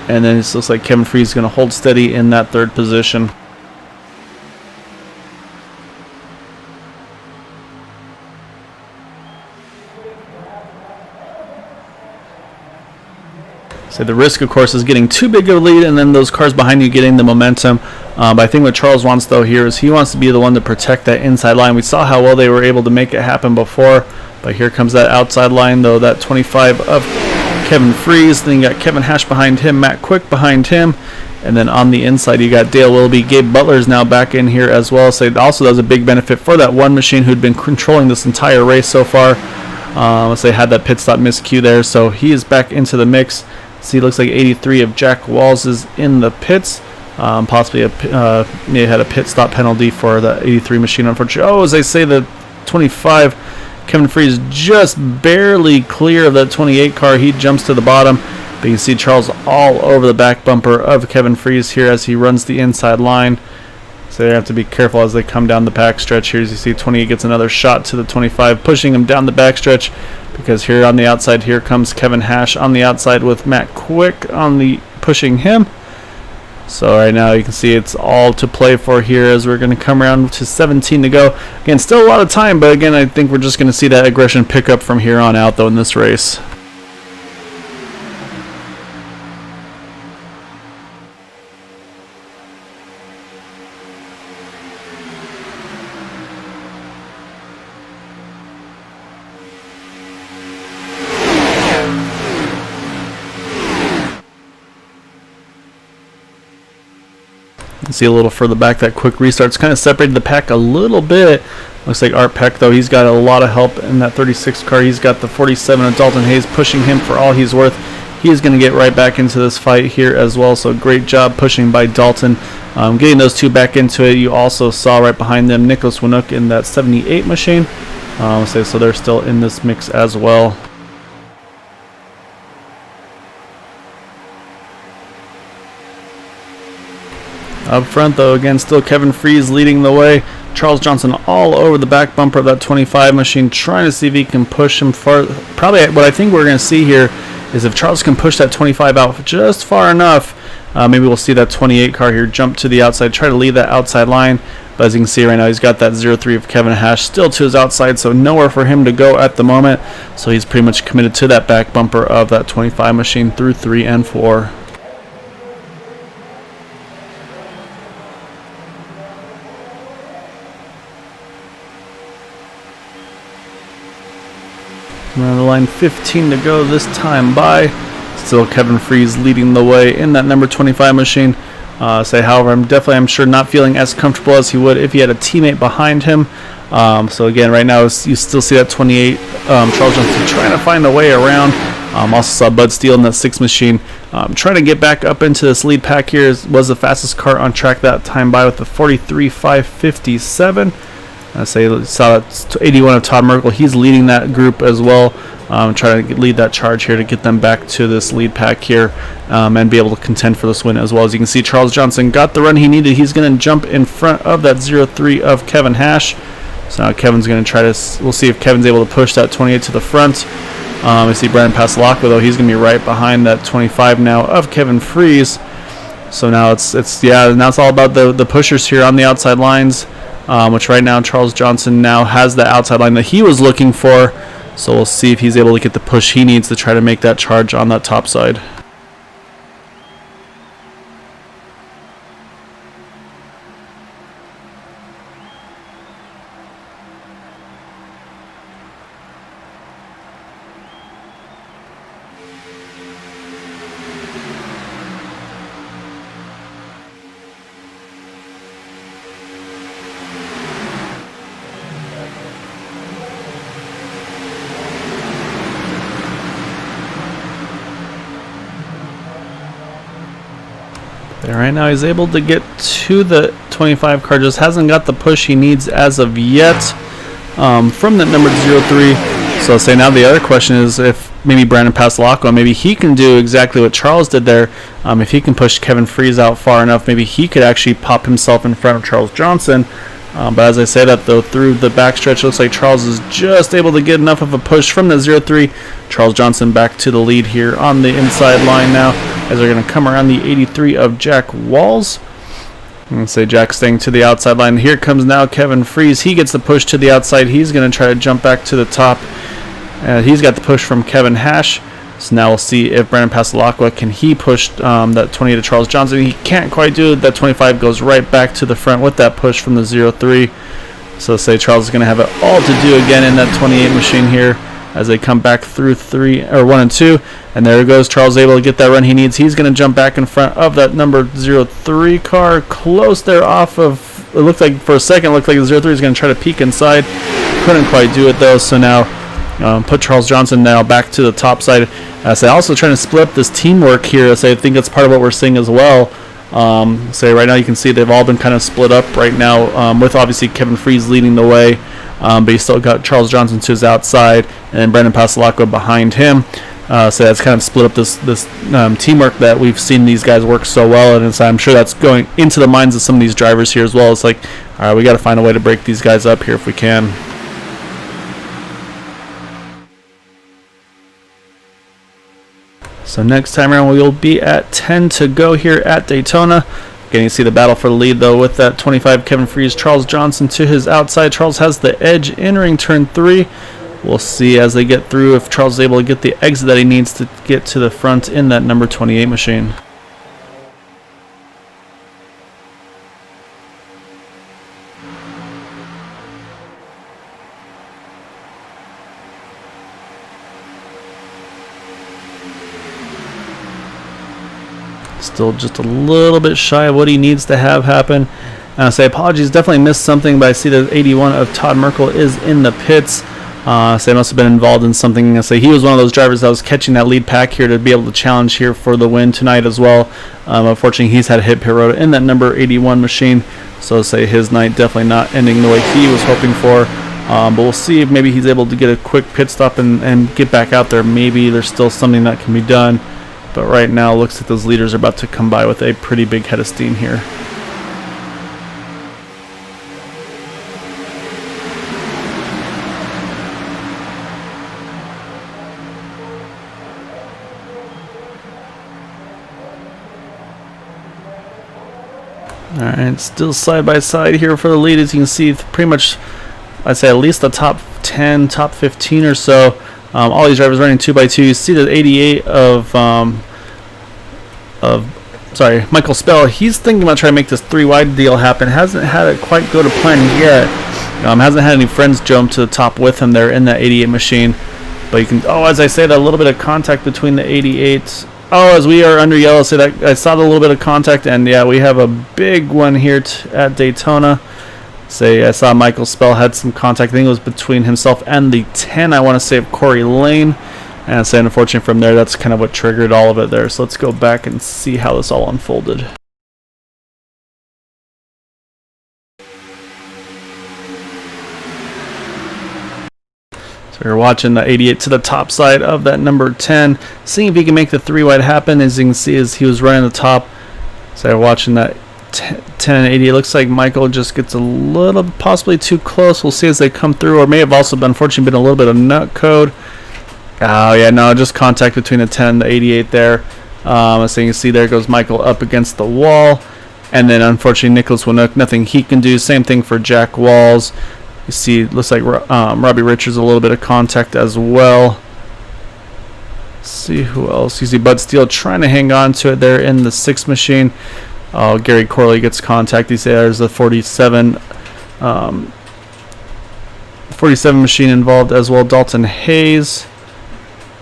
And then it looks like Kevin Freeze is going to hold steady in that 3rd position. So the risk, of course, is getting too big of a lead and then those cars behind you getting the momentum. But I think what Charles wants, though, here is he wants to be the one to protect that inside line. We saw how well they were able to make it happen before. But here comes that outside line, though, that 25 of Kevin Freeze. Then you got Kevin Hash behind him, Matt Quick behind him. And then on the inside, you got Dale Willoughby. Gabe Butler is now back in here as well. So it also does a big benefit for that one machine who'd been controlling this entire race so far. Let's say had that pit stop miscue there. So he is back into the mix. See, it looks like 83 of Jack Walls is in the pits. Possibly may have had a pit stop penalty for the 83 machine, unfortunately. Oh, as I say, the 25, Kevin Freeze just barely clear of that 28 car. He jumps to the bottom. But you can see Charles all over the back bumper of Kevin Freeze here as he runs the inside line. So they have to be careful as they come down the back stretch here. As you see, 28 gets another shot to the 25, pushing him down the back stretch. Because here on the outside, here comes Kevin Hash on the outside with Matt Quick on the pushing him. So right now you can see it's all to play for here as we're going to come around to 17 to go. Again, still a lot of time, but again, I think we're just going to see that aggression pick up from here on out, though, in this race. See a little further back, that quick restart's kind of separated the pack a little bit. Looks like Art Peck, though, he's got a lot of help in that 36 car. He's got the 47 of Dalton Hayes pushing him for all he's worth. He's going to get right back into this fight here as well, so great job pushing by Dalton. Getting those two back into it. You also saw right behind them Nicholas Winook in that 78 machine. So they're still in this mix as well. Up front, though, again, still Kevin Freeze leading the way. Charles Johnson all over the back bumper of that 25 machine, trying to see if he can push him far. Probably what I think we're going to see here is if Charles can push that 25 out just far enough, maybe we'll see that 28 car here jump to the outside, try to lead that outside line. But as you can see right now, he's got that 03 of Kevin Hash still to his outside, so nowhere for him to go at the moment. So he's pretty much committed to that back bumper of that 25 machine through 3 and 4. Around the line, 15 to go this time by. Still Kevin Freeze leading the way in that number 25 machine. However, I'm sure not feeling as comfortable as he would if he had a teammate behind him. So again, right now you still see that 28 Charles Johnson trying to find a way around. Also saw Bud Steele in that 6 machine trying to get back up into this lead pack here. Was the fastest car on track that time by with the 43.557. I saw that 81 of Todd Merkel. He's leading that group as well, trying to lead that charge here to get them back to this lead pack here and be able to contend for this win as well. As you can see, Charles Johnson got the run he needed. He's going to jump in front of that 03 of Kevin Hash. So now Kevin's going to we'll see if Kevin's able to push that 28 to the front. I see Brendan Pasalacqua, though. He's going to be right behind that 25 now of Kevin Freeze. So now it's all about the pushers here on the outside lines. which right now Charles Johnson now has the outside line that he was looking for. So we'll see if he's able to get the push he needs to try to make that charge on that top side. Right now he's able to get to the 25 car, just hasn't got the push he needs as of yet from that number 03. So say now the other question is if maybe Brandon Passalacqua, maybe he can do exactly what Charles did there. If he can push Kevin Freeze out far enough, maybe he could actually pop himself in front of Charles Johnson. But as I say that though, through the backstretch, looks like Charles is just able to get enough of a push from the 03. Charles Johnson back to the lead here on the inside line now, as they're going to come around the 83 of Jack Walls. And say Jack staying to the outside line. Here comes now Kevin Freeze. He gets the push to the outside. He's going to try to jump back to the top. He's got the push from Kevin Hash. So now we'll see if Brandon Passalacqua can he push that 20 to Charles Johnson. He can't quite do it. That 25 goes right back to the front with that push from the 03. So say Charles is going to have it all to do again in that 28 machine here as they come back through 1 and 2. And there it goes. Charles able to get that run he needs. He's going to jump back in front of that number 03 car. Close there off of, it looked like for a second, it looked like the 03 is going to try to peek inside. Couldn't quite do it though. So now put Charles Johnson now back to the top side. So also trying to split up this teamwork here. So I think that's part of what we're seeing as well. So right now you can see they've all been kind of split up right now, with obviously Kevin Freeze leading the way. But you still got Charles Johnson to his outside and Brandon Passalacqua behind him. So that's kind of split up this teamwork that we've seen these guys work so well, and I'm sure that's going into the minds of some of these drivers here as well. It's like, all right, we got to find a way to break these guys up here if we can. So next time around we will be at 10 to go here at Daytona. Again, you see the battle for the lead though with that 25 Kevin Freeze. Charles Johnson to his outside. Charles has the edge entering turn 3. We'll see as they get through if Charles is able to get the exit that he needs to get to the front in that number 28 machine. Still just a little bit shy of what he needs to have happen. I say apologies, definitely missed something, but I see that 81 of Todd Merkel is in the pits. So he must have been involved in something. I say he was one of those drivers that was catching that lead pack here to be able to challenge here for the win tonight as well. Unfortunately, he's had to hit pit road in that number 81 machine. So say his night definitely not ending the way he was hoping for. But we'll see if maybe he's able to get a quick pit stop and get back out there. Maybe there's still something that can be done. But right now, looks like those leaders are about to come by with a pretty big head of steam here. Alright, still side by side here for the lead. As you can see, pretty much, I'd say at least the top 10, top 15 or so. All these drivers running 2x2. You see that 88 of Michael Spell. He's thinking about trying to make this 3-wide deal happen. Hasn't had it quite go to plan yet. Hasn't had any friends jump to the top with him there in that 88 machine. But you can, as I say, that a little bit of contact between the 88. As we are under yellow, so that I saw a little bit of contact, and yeah, we have a big one here at Daytona. Say I saw Michael Spell had some contact. I think it was between himself and the 10, I want to say, of Corey Lane. And say, unfortunately, from there, that's kind of what triggered all of it there. So let's go back and see how this all unfolded. So we're watching the 88 to the top side of that number 10, seeing if he can make the 3-wide happen. As you can see, as he was running the top. So we're watching that 10 and 80. It looks like Michael just gets a little, possibly too close. We'll see as they come through, or may have also been, unfortunately, been a little bit of nut code. Oh yeah, no, just contact between the 10 and the 88 there. So you can see there goes Michael up against the wall. And then unfortunately Nicholas Winook, nothing he can do. Same thing for Jack Walls. You see, looks like Robbie Richards a little bit of contact as well. Let's see who else. You see Bud Steele trying to hang on to it there in the 6 machine. Gary Corley gets contact. You see there's the 47 machine involved as well. Dalton Hayes.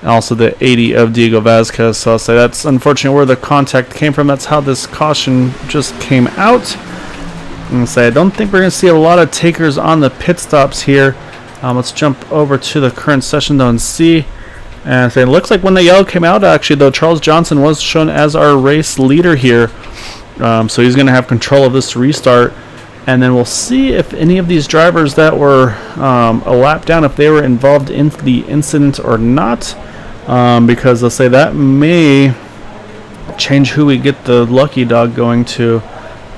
And also the 80 of Diego Vasquez. So I'll say that's unfortunately where the contact came from. That's how this caution just came out. And say I don't think we're going to see a lot of takers on the pit stops here. Let's jump over to the current session though and see. And say it looks like when the yellow came out, actually though, Charles Johnson was shown as our race leader here. So he's going to have control of this restart. And then we'll see if any of these drivers that were a lap down, if they were involved in the incident or not. Because let's say that may change who we get the lucky dog going to.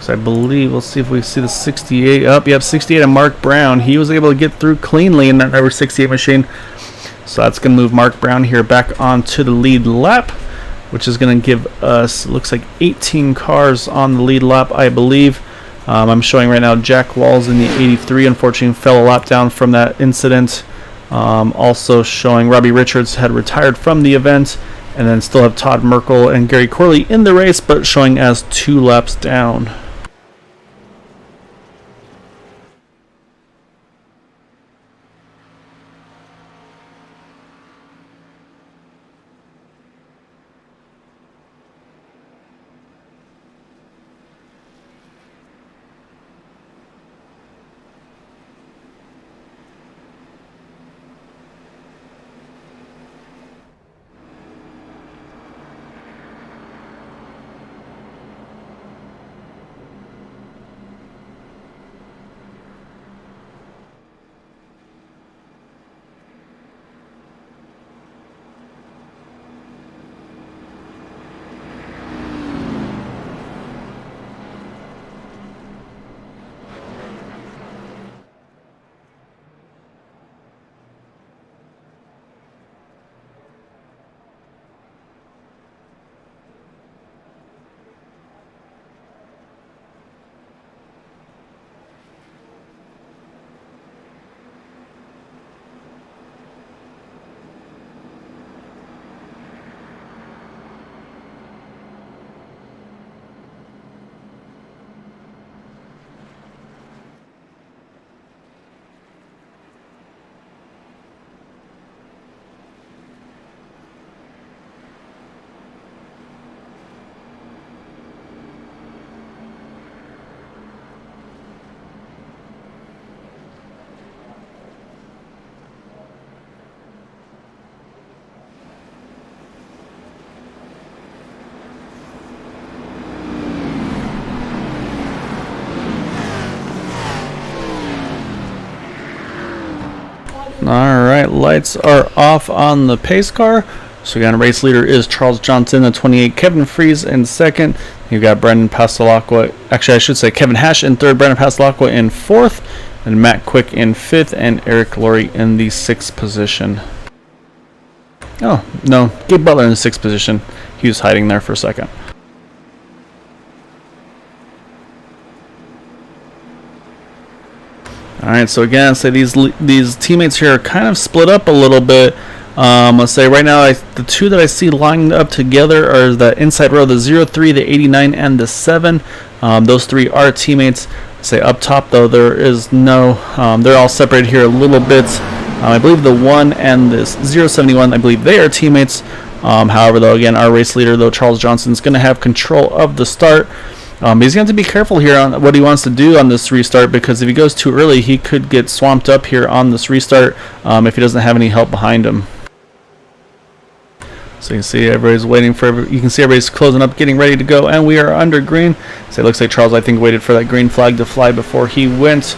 So I believe, we'll see if we see the 68 up. Yep, 68 of Mark Brown. He was able to get through cleanly in that number 68 machine. So that's going to move Mark Brown here back onto the lead lap, which is going to give us, looks like 18 cars on the lead lap, I believe. I'm showing right now Jack Walls in the 83, unfortunately fell a lap down from that incident. Also showing Robbie Richards had retired from the event, and then still have Todd Merkel and Gary Corley in the race, but showing as 2 laps down. Alright, lights are off on the pace car. So again, race leader is Charles Johnson in 28, Kevin Fries in second. You've got Brendan Pastelacqua, actually I should say Kevin Hash in third, Brendan Pastelacqua in fourth, and Matt Quick in fifth, and Eric Laurie in the 6th position. Oh, no, Gabe Butler in the 6th position. He was hiding there for a second. Alright, so again, say these teammates here are kind of split up a little bit. Let's say right now the 2 that I see lined up together are the inside row, the 03, the 89, and the 7. Those 3 are teammates. Say up top though, there is no, they're all separated here a little bit. I believe the 1 and this 071, I believe they are teammates. However though, again, our race leader though, Charles Johnson, is going to have control of the start. He's going to have to be careful here on what he wants to do on this restart, because if he goes too early, he could get swamped up here on this restart if he doesn't have any help behind him. So you can see everybody's waiting for, you can see everybody's closing up, getting ready to go, and we are under green. So it looks like Charles, I think, waited for that green flag to fly before he went.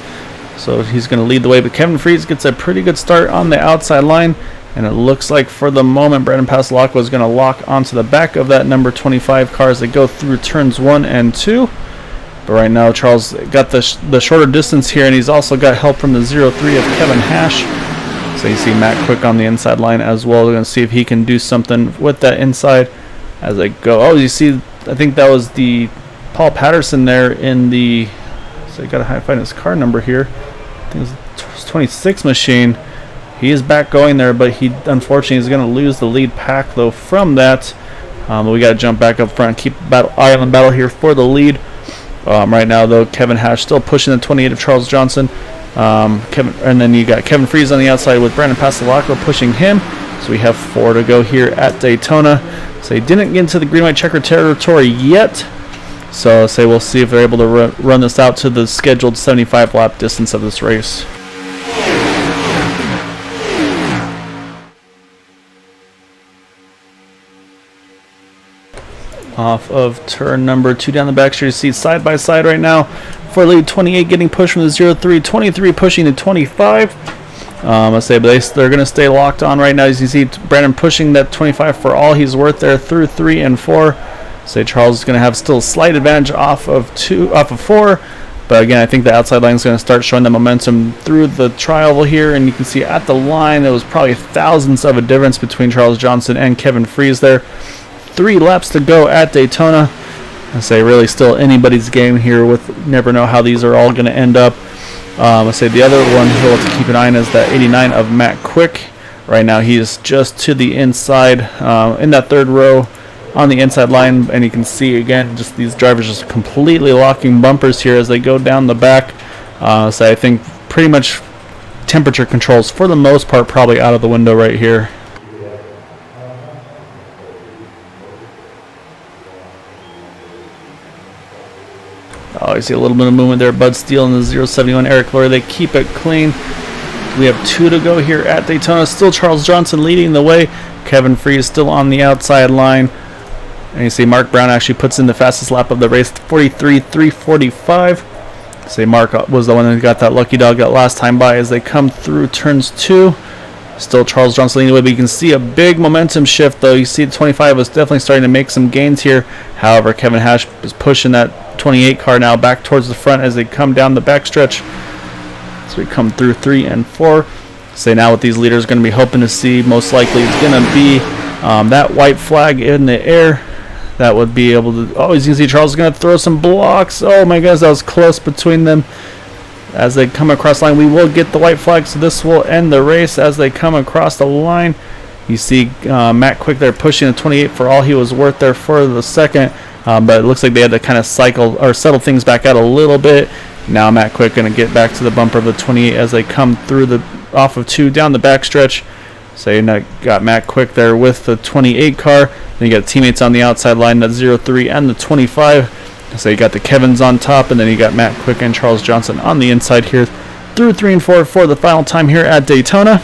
So he's going to lead the way, but Kevin Fries gets a pretty good start on the outside line. And it looks like for the moment, Brendan Pastelacqua is going to lock onto the back of that number 25 car as they go through turns 1 and 2. But right now, Charles got the shorter distance here, and he's also got help from the 03 of Kevin Hash. So you see Matt Quick on the inside line as well. We're going to see if he can do something with that inside as they go. Oh, you see, I think that was the Paul Patterson there in the, so I gotta find his car number here. I think it's 26 machine. He is back going there, but he unfortunately is going to lose the lead pack though from that. But we got to jump back up front, keep eye on the battle here for the lead. Right now though, Kevin Hash still pushing the 28 of Charles Johnson. And then you got Kevin Freeze on the outside with Brandon Pastelacco pushing him. So we have 4 to go here at Daytona. So they didn't get into the green white checker territory yet. So we'll see if they're able to run this out to the scheduled 75 lap distance of this race. Off of turn number 2 down the backstretch, you see side by side right now for lead. 28 getting pushed from the 0-3, 23 pushing to 25. But they're going to stay locked on right now. As you see, Brandon pushing that 25 for all he's worth there through 3 and 4. Charles is going to have still a slight advantage off of 4. But again, I think the outside line is going to start showing the momentum through the tri-oval here. And you can see at the line, there was probably thousandths of a difference between Charles Johnson and Kevin Freeze there. 3 laps to go at Daytona. Really still anybody's game here. With never know how these are all going to end up. The other one we'll have to keep an eye on is that 89 of Matt Quick. Right now he is just to the inside in that 3rd row on the inside line, and you can see again just these drivers just completely locking bumpers here as they go down the back. I think pretty much temperature controls for the most part probably out of the window right here. Oh, you see a little bit of movement there. Bud Steele and the 071 Eric Laurie, they keep it clean. We have 2 to go here at Daytona. Still Charles Johnson leading the way. Kevin Freeze still on the outside line. And you see Mark Brown actually puts in the fastest lap of the race, 43.345. Mark was the one that got that lucky dog that last time by as they come through turns 2. Still Charles Johnson leading the way, but you can see a big momentum shift though. You see the 25 was definitely starting to make some gains here. However, Kevin Hash is pushing that 28 car now back towards the front as they come down the backstretch. So we come through 3 and 4. Now what these leaders are going to be hoping to see most likely is going to be that white flag in the air. That would be able to, as you can see, Charles is going to throw some blocks. Oh my goodness, that was close between them. As they come across the line, we will get the white flag, so this will end the race as they come across the line. You see Matt Quick there pushing the 28 for all he was worth there for the second, but it looks like they had to kind of settle things back out a little bit. Now Matt Quick going to get back to the bumper of the 28 as they come through off of 2 down the backstretch. You got Matt Quick there with the 28 car. Then you got teammates on the outside line, that 0-3 and the 25. You got the Kevins on top, and then you got Matt Quick and Charles Johnson on the inside here through 3 and 4 for the final time here at Daytona.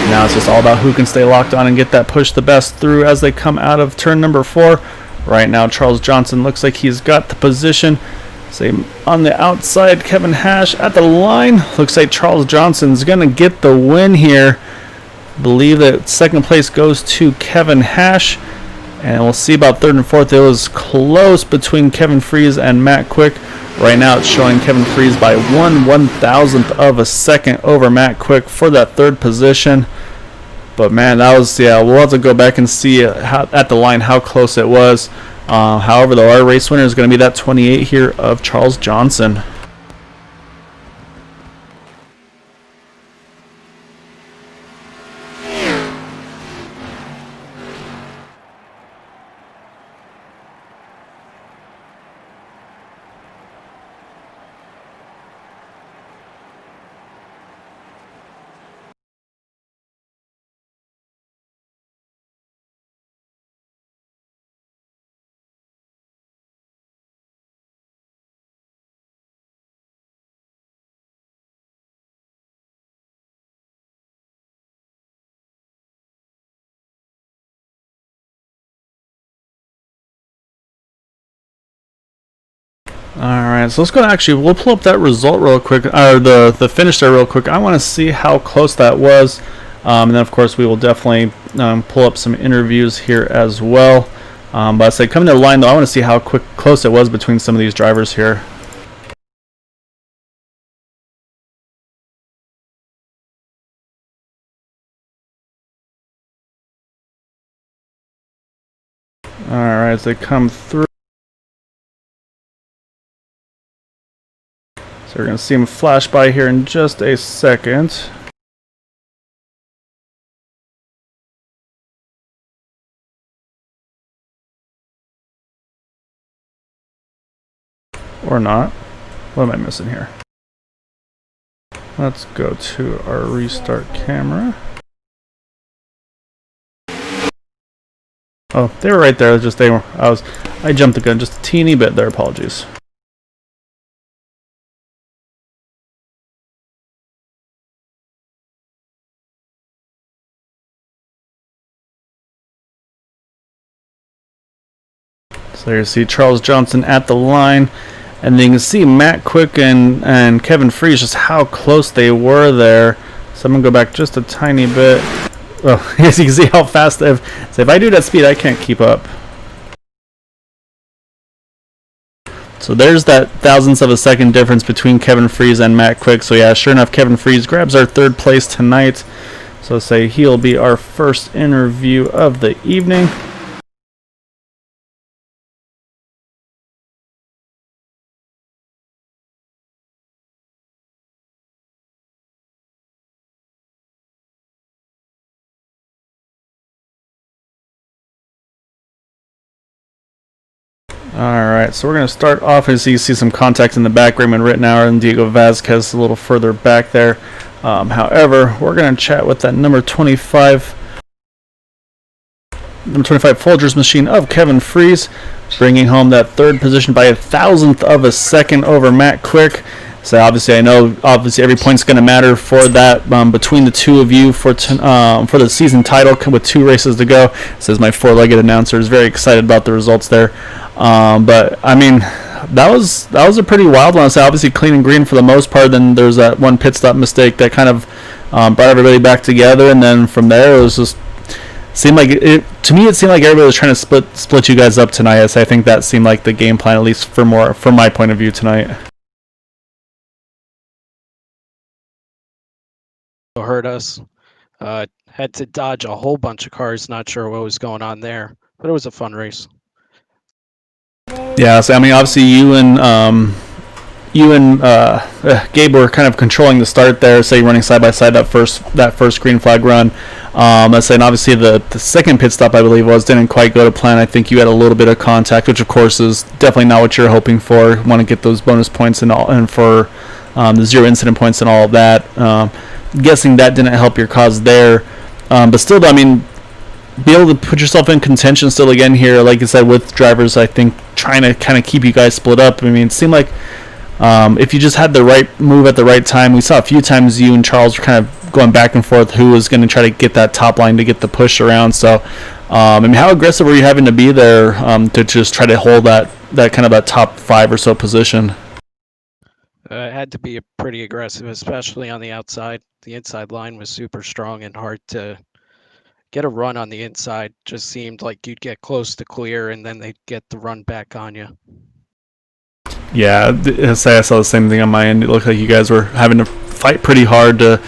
Now it's just all about who can stay locked on and get that push the best through as they come out of turn number 4. Right now Charles Johnson looks like he's got the position. On the outside, Kevin Hash at the line. Looks like Charles Johnson's going to get the win here. Believe that second place goes to Kevin Hash. And we'll see about 3rd and 4th. It was close between Kevin Freeze and Matt Quick. Right now it's showing Kevin Freeze by 1/1000th of a second over Matt Quick for that 3rd position. But man, that was, we'll have to go back and see at the line how close it was. However, though, our race winner is going to be that 28 here of Charles Johnson. Alright, so let's go we'll pull up that result real quick, or the finish there real quick. I want to see how close that was, and then of course we will definitely pull up some interviews here as well. But coming to the line though, I want to see how close it was between some of these drivers here. Alright, as they come through. So we're going to see him flash by here in just a second. Or not. What am I missing here? Let's go to our restart camera. Oh, they were right there. Just I jumped the gun just a teeny bit there. Apologies. So there you see Charles Johnson at the line, and then you can see Matt Quick and Kevin Freeze just how close they were there. So I'm gonna go back just a tiny bit. Oh, as you can see how fast so if I do that speed, I can't keep up. So there's that thousandths of a second difference between Kevin Freeze and Matt Quick. So yeah, sure enough, Kevin Freeze grabs our third place tonight. So say he'll be our first interview of the evening. Alright, so we're going to start off as you see some contact in the back. Raymond Rittenauer and Diego Vazquez a little further back there. However, we're going to chat with that number 25 Folgers machine of Kevin Freeze, bringing home that third position by a thousandth of a second over Matt Quick. So obviously, I know every point's going to matter for that between the two of you for the season title with 2 races to go. Says my four-legged announcer is very excited about the results there. But I mean, that was a pretty wild one. So obviously clean and green for the most part. Then there's that one pit stop mistake that kind of brought everybody back together, and then from there it was just seemed like to me it seemed like everybody was trying to split you guys up tonight. So I think that seemed like the game plan, at least from my point of view tonight. Hurt us. Had to dodge a whole bunch of cars. Not sure what was going on there, but it was a fun race. Yeah, so I mean, obviously you and Gabe were kind of controlling the start there, say running side by side that first green flag run. Let's say, and obviously the second pit stop, I believe, didn't quite go to plan. I think you had a little bit of contact, which of course is definitely not what you're hoping for. You want to get those bonus points and for the 0 incident points and all of that. Guessing that didn't help your cause there, but still, I mean, be able to put yourself in contention still again here, like I said, with drivers, I think, trying to kind of keep you guys split up. I mean, it seemed like if you just had the right move at the right time, we saw a few times you and Charles were kind of going back and forth who was going to try to get that top line to get the push around. So, I mean, how aggressive were you having to be there to just try to hold that kind of that top 5 or so position? It had to be pretty aggressive, especially on the outside. The inside line was super strong and hard to get a run on the inside. Just seemed like you'd get close to clear and then they'd get the run back on you. Yeah, I saw the same thing on my end. It looked like you guys were having to fight pretty hard to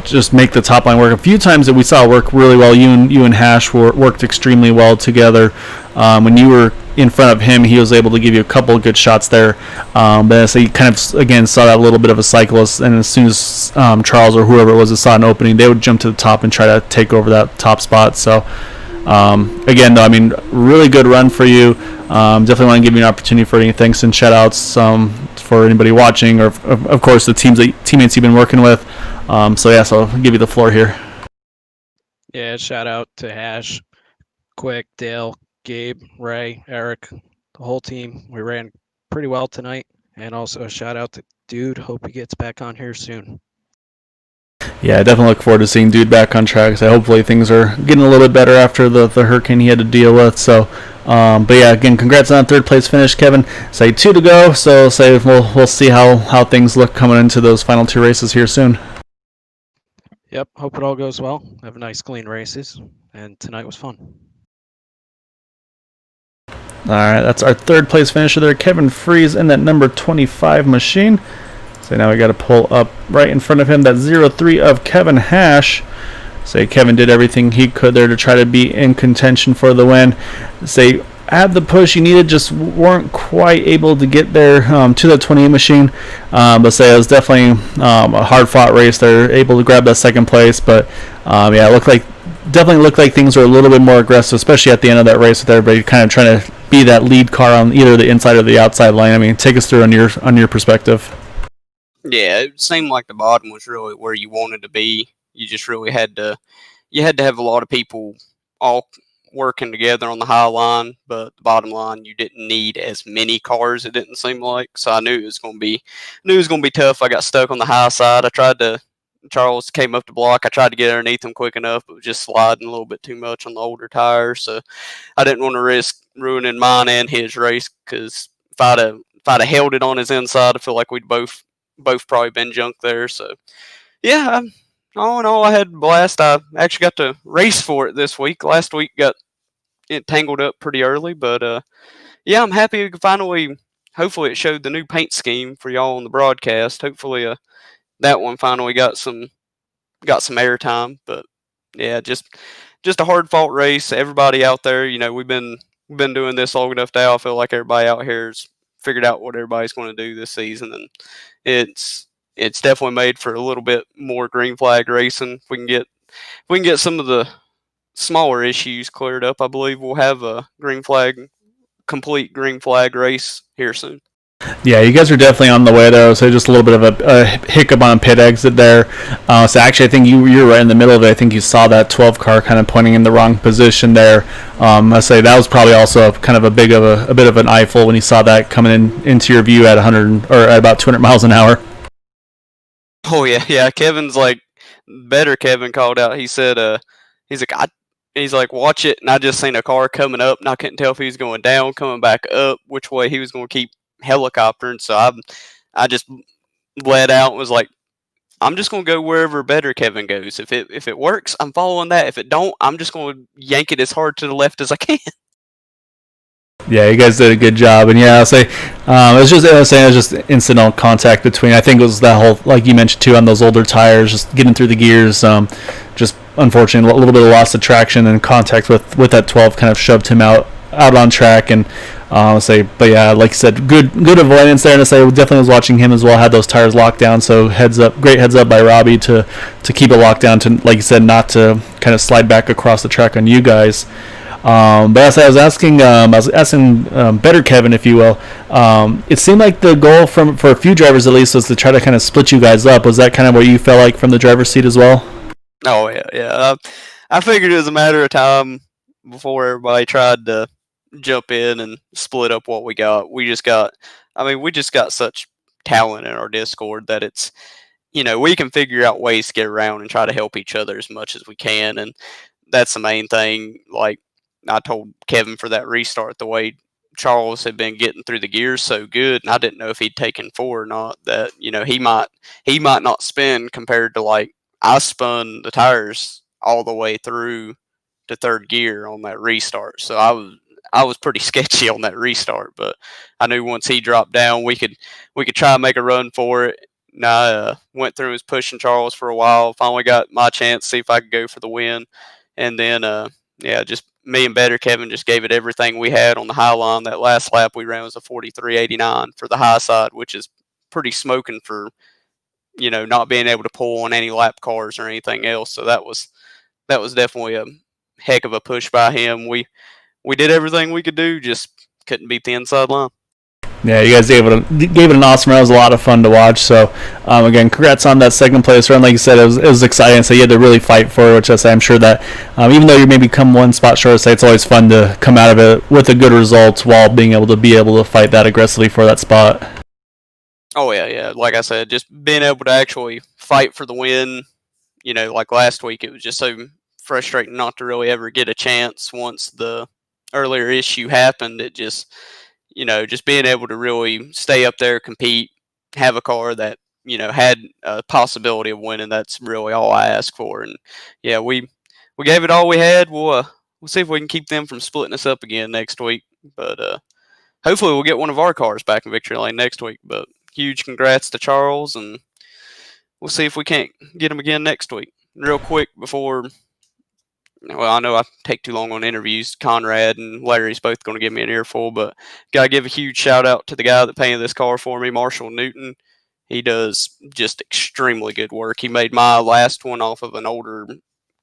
just make the top line work. A few times that we saw work really well. You and Hash worked extremely well together. When you were in front of him, he was able to give you a couple of good shots there. But so you kind of again saw that little bit of a cyclist, and as soon as Charles or whoever it was that saw an opening, they would jump to the top and try to take over that top spot. So again, though, I mean, really good run for you. Definitely want to give you an opportunity for any thanks and shout outs for anybody watching, or of course the teammates you've been working with. So I'll give you the floor here. Yeah, shout out to Hash, Quick, Dale, Gabe, Ray, Eric, the whole team. We ran pretty well tonight. And also a shout out to Dude. Hope he gets back on here soon. Yeah, I definitely look forward to seeing Dude back on track. So hopefully things are getting a little bit better after the hurricane he had to deal with. So, but yeah, again, congrats on third place finish, Kevin. Say 2 to go. So we'll see how things look coming into those final 2 races here soon. Yep, hope it all goes well. Have nice, clean races. And tonight was fun. All right, that's our third place finisher there, Kevin Freeze in that number 25 machine. So now we got to pull up right in front of him that 03 of Kevin Hash. Say Kevin did everything he could there to try to be in contention for the win. Say had the push you needed, just weren't quite able to get there to the 28 machine. But say it was definitely a hard fought race. They're able to grab that second place, but yeah, it definitely looked like things were a little bit more aggressive, especially at the end of that race with everybody kind of trying to be that lead car on either the inside or the outside lane. I mean, take us through on your perspective. Yeah, it seemed like the bottom was really where you wanted to be. You just really had to have a lot of people all working together on the high line, but the bottom line you didn't need as many cars. It didn't seem like, so I knew it was going to be tough. I got stuck on the high side. Charles came up the block. I tried to get underneath him quick enough, but was just sliding a little bit too much on the older tires. So I didn't want to risk ruining mine and his race, because if I'd have held it on his inside, I feel like we'd both probably been junk there. So yeah, all in all, I had a blast. I actually got to race for it this week. Last week got it tangled up pretty early, but yeah, I'm happy we could finally. Hopefully, it showed the new paint scheme for y'all on the broadcast. Hopefully, that one finally got some airtime. But yeah, just a hard fought race. Everybody out there, we've been doing this long enough now. I feel like everybody out here has figured out what everybody's going to do this season, and it's definitely made for a little bit more green flag racing. If we can get some of the smaller issues cleared up, I believe we'll have a complete green flag race here soon. Yeah, you guys are definitely on the way there. So just a little bit of a hiccup on a pit exit there. So actually, I think you were right in the middle of it. I think you saw that 12 car kind of pointing in the wrong position there. I say that was probably also kind of a bit of an eyeful when you saw that coming into your view at 100 or at about 200 miles an hour. Oh yeah. Kevin's like, better Kevin called out. He said, he's like, watch it, and I just seen a car coming up, and I couldn't tell if he was going down, coming back up, which way he was going to keep helicoptering. So I just bled out and was like, I'm just going to go wherever better Kevin goes. If it works, I'm following that. If it don't, I'm just going to yank it as hard to the left as I can. Yeah, you guys did a good job, and yeah, I'll say it was just incidental contact between. I think it was that whole, like you mentioned too, on those older tires, just getting through the gears. Just unfortunately, a little bit of loss of traction and contact with that 12 kind of shoved him out on track, and but yeah, like I said, good avoidance there, and I say definitely was watching him as well. Had those tires locked down, so great heads up by Robbie to keep it locked down, to, like you said, not to kind of slide back across the track on you guys. But as I was asking, better Kevin, if you will. It seemed like the goal for a few drivers at least was to try to kind of split you guys up. Was that kind of what you felt like from the driver's seat as well? Oh yeah. I figured it was a matter of time before everybody tried to jump in and split up what we got. We just got such talent in our Discord that it's, we can figure out ways to get around and try to help each other as much as we can, and that's the main thing. Like, I told Kevin for that restart, the way Charles had been getting through the gears so good, and I didn't know if he'd taken 4 or not, that he might not spin compared to, like, I spun the tires all the way through to third gear on that restart. So I was pretty sketchy on that restart, but I knew once he dropped down, we could try and make a run for it. And I went through and was pushing Charles for a while. Finally got my chance to see if I could go for the win, and then just me and better Kevin just gave it everything we had on the high line. That last lap we ran was a 43.89 for the high side, which is pretty smoking for not being able to pull on any lap cars or anything else. So that was definitely a heck of a push by him. We did everything we could do, just couldn't beat the inside line. Yeah, you guys gave it an awesome run. It was a lot of fun to watch. So, again, congrats on that second place run. Like you said, it was exciting. So you had to really fight for it, which I'm sure that even though you maybe come one spot short, it's always fun to come out of it with a good result while being able to fight that aggressively for that spot. Oh yeah. Like I said, just being able to actually fight for the win. Like last week, it was just so frustrating not to really ever get a chance once the earlier issue happened. It just being able to really stay up there, compete, have a car that, had a possibility of winning. That's really all I ask for. And yeah, we gave it all we had. We'll see if we can keep them from splitting us up again next week. But hopefully we'll get one of our cars back in victory lane next week. But huge congrats to Charles, and we'll see if we can't get him again next week. Real quick before well, I know I take too long on interviews. Conrad and Larry's both going to give me an earful, but got to give a huge shout out to the guy that painted this car for me, Marshall Newton. He does just extremely good work. He made my last one off of an older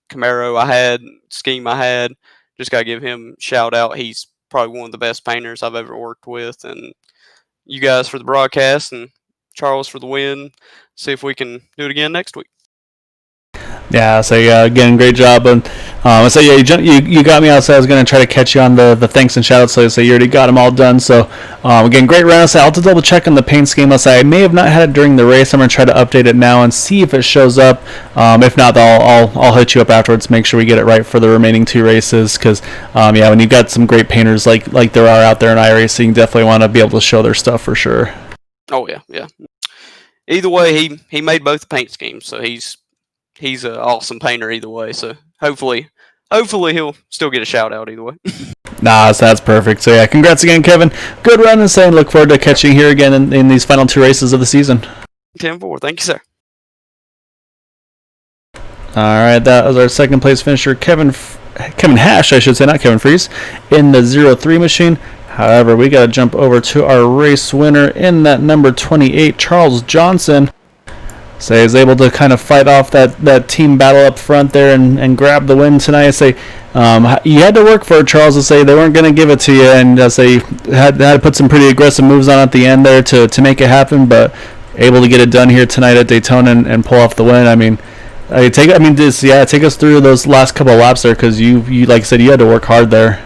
Camaro scheme I had. Just got to give him a shout out. He's probably one of the best painters I've ever worked with. And you guys for the broadcast and Charles for the win. See if we can do it again next week. Yeah, so again, great job. And so yeah, you got me out. So I was going to try to catch you on the thanks and shout outs. So you already got them all done. So again, great round. So I'll have to double check on the paint scheme. I'll say I may have not had it during the race. I'm going to try to update it now and see if it shows up. If not, I'll hit you up afterwards. Make sure we get it right for the remaining 2 races. Because yeah, when you've got some great painters like there are out there in iRacing, you definitely want to be able to show their stuff for sure. Oh yeah. Either way, he made both paint schemes, so he's an awesome painter either way. So hopefully he'll still get a shout out either way. Nah, so that's perfect. So yeah, congrats again, Kevin. Good run, and saying look forward to catching you here again in these final 2 races of the season. 10-4. Thank you, sir. All right, that was our second place finisher, Kevin Hash, I should say, not Kevin Freeze, in the 0-3 machine. However, we got to jump over to our race winner in that number 28, Charles Johnson. So he was able to kind of fight off that team battle up front there and grab the win tonight. I say you had to work for it, Charles. To say they weren't going to give it to you, and say had to put some pretty aggressive moves on at the end there to make it happen, but able to get it done here tonight at Daytona and pull off the win. I mean, take us through those last couple of laps there, because you like I said, you had to work hard there.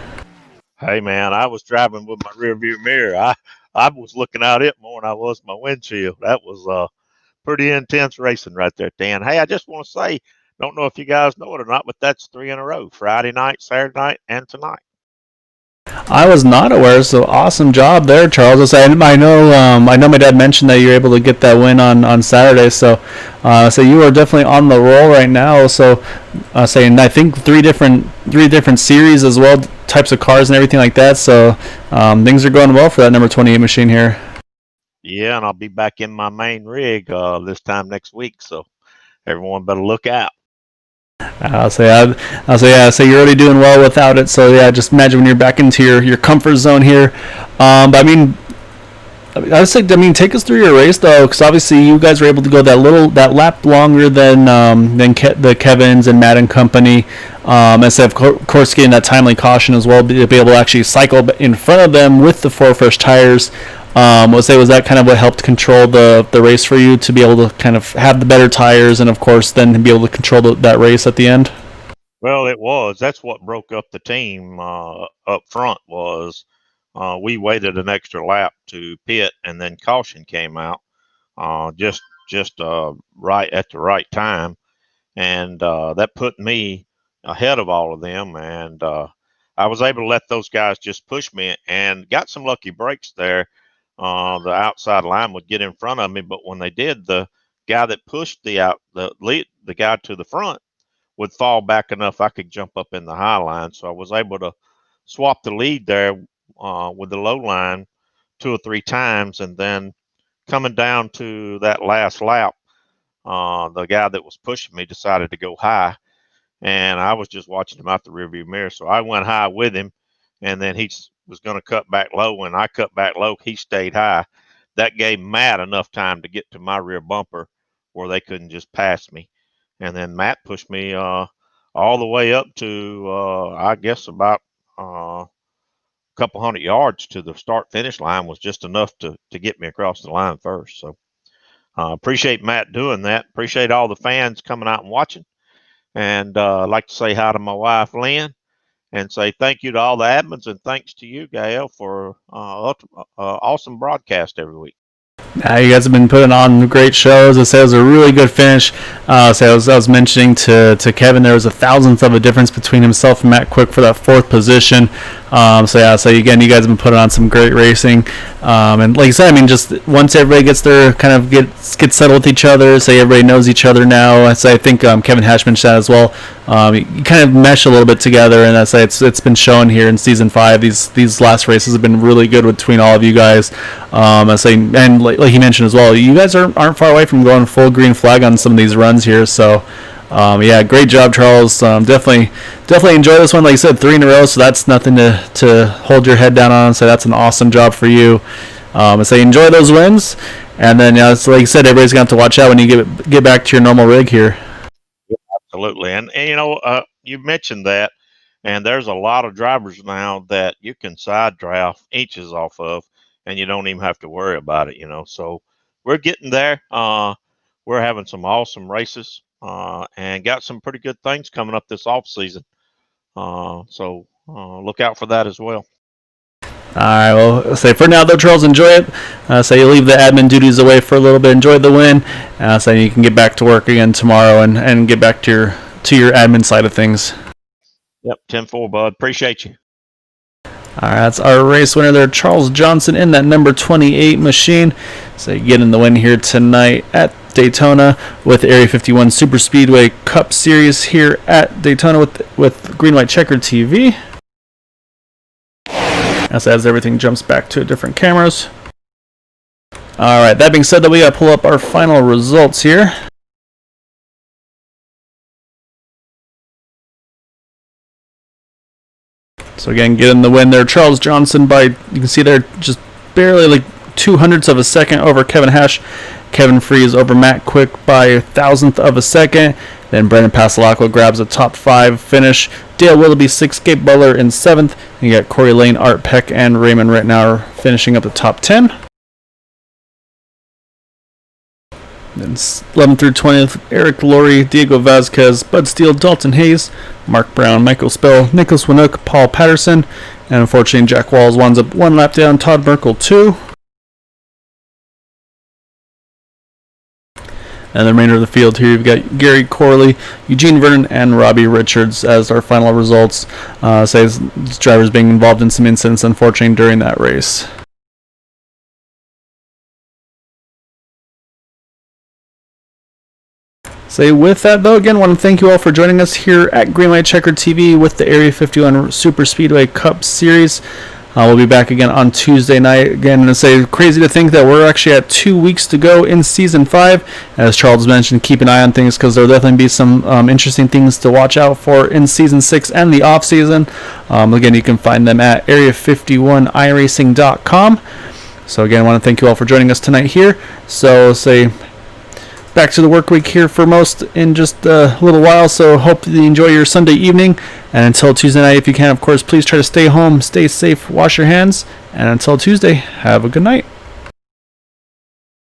Hey man, I was driving with my rear view mirror. I was looking out it more than I was my windshield. That was pretty intense racing right there, Dan. Hey, I just want to say, don't know if you guys know it or not, but that's 3 in a row: Friday night, Saturday night, and tonight. I was not aware, so awesome job there, Charles. I know my dad mentioned that you were able to get that win on Saturday, so you are definitely on the roll right now. So saying I think three different series as well, types of cars and everything like that. So things are going well for that number 28 machine here. Yeah, and I'll be back in my main rig this time next week, so everyone better look out. I'll say you're already doing well without it. So yeah, just imagine when you're back into your comfort zone here. But I mean, take us through your race though, because obviously you guys were able to go that lap longer than the Kevins and Matt and company. Instead of course getting that timely caution as well, to be able to actually cycle in front of them with the 4 fresh tires. Was that kind of what helped control the race for you, to be able to kind of have the better tires and of course then be able to control that race at the end? Well, it was. That's what broke up the team up front was we waited an extra lap to pit, and then caution came out just right at the right time, and that put me ahead of all of them, and I was able to let those guys just push me and got some lucky breaks there. The outside line would get in front of me, but when they did, the guy that pushed the guy to the front would fall back enough I could jump up in the high line. So I was able to swap the lead there with the low line 2 or 3 times, and then coming down to that last lap, the guy that was pushing me decided to go high, and I was just watching him out the rearview mirror. So I went high with him, and then he was going to cut back low. When I cut back low, he stayed high. That gave Matt enough time to get to my rear bumper where they couldn't just pass me. And then Matt pushed me all the way up to, I guess, about a couple hundred yards to the start-finish line was just enough to get me across the line first. So appreciate Matt doing that. Appreciate all the fans coming out and watching. And I'd like to say hi to my wife, Lynn, and say thank you to all the admins, and thanks to you, Gail, for awesome broadcast every week. You guys have been putting on great shows. I say it was a really good finish. I was mentioning to Kevin there was 1,000th of a difference between himself and Matt Quick for that 4th position. So again, you guys have been putting on some great racing. And like I said, I mean, just once everybody gets there, kind of get settled with each other, say everybody knows each other now. I think Kevin Hash mentioned that as well. You kind of mesh a little bit together, and I say it's been shown here in season 5. These last races have been really good between all of you guys. And like he mentioned as well, you guys aren't far away from going full green flag on some of these runs here. So Yeah, great job, Charles. Definitely enjoy this one. Like I said, 3 in a row, so that's nothing to hold your head down on. So that's an awesome job for you. So enjoy those wins, and then so like you said, everybody's gonna have to watch out when you get back to your normal rig here. Absolutely, and you mentioned that, and there's a lot of drivers now that you can side draft inches off of, and you don't even have to worry about it. So we're getting there. We're having some awesome races, and got some pretty good things coming up this off season. So look out for that as well. All right, well, say for now though, Charles, enjoy it. So you leave the admin duties away for a little bit, enjoy the win, so you can get back to work again tomorrow and get back to your admin side of things. Yep, 10-4, bud. Appreciate you. All right, that's our race winner there, Charles Johnson, in that number 28 machine. So you get in the win here tonight at Daytona with the Area 51 Superspeedway Cup Series here at Daytona with Green White Checkered TV. As everything jumps back to different cameras. All right, that being said, we got to pull up our final results here. So again, getting the win there, Charles Johnson by, you can see there, just barely like 0.02 of a second over Kevin Hash. Kevin Freeze over Matt Quick by 1,000th of a second. Then Brendan Pasalacqua grabs a top 5 finish. Dale Willoughby 6th, Gabe Butler in 7th. And you got Corey Lane, Art Peck, and Raymond Rittenauer finishing up the top 10. Then 11th through 20th, Eric Laurie, Diego Vazquez, Bud Steele, Dalton Hayes, Mark Brown, Michael Spell, Nicholas Winook, Paul Patterson, and unfortunately Jack Walls winds up 1 lap down, Todd Merkel 2. And the remainder of the field here, you've got Gary Corley, Eugene Vernon, and Robbie Richards as our final results. Says drivers being involved in some incidents, unfortunately, during that race. So with that, though, again, I want to thank you all for joining us here at Green White Checkered TV with the Area 51 Super Speedway Cup Series. We'll be back again on Tuesday night. Again, and say crazy to think that we're actually at 2 weeks to go in Season 5. As Charles mentioned, keep an eye on things because there'll definitely be some interesting things to watch out for in Season 6 and the off-season. Again, you can find them at area51iracing.com. So again, I want to thank you all for joining us tonight here. So back to the work week here for most in just a little while, so hope you enjoy your Sunday evening, and until Tuesday night, if you can, of course, please try to stay home, stay safe, wash your hands, and until Tuesday, have a good night.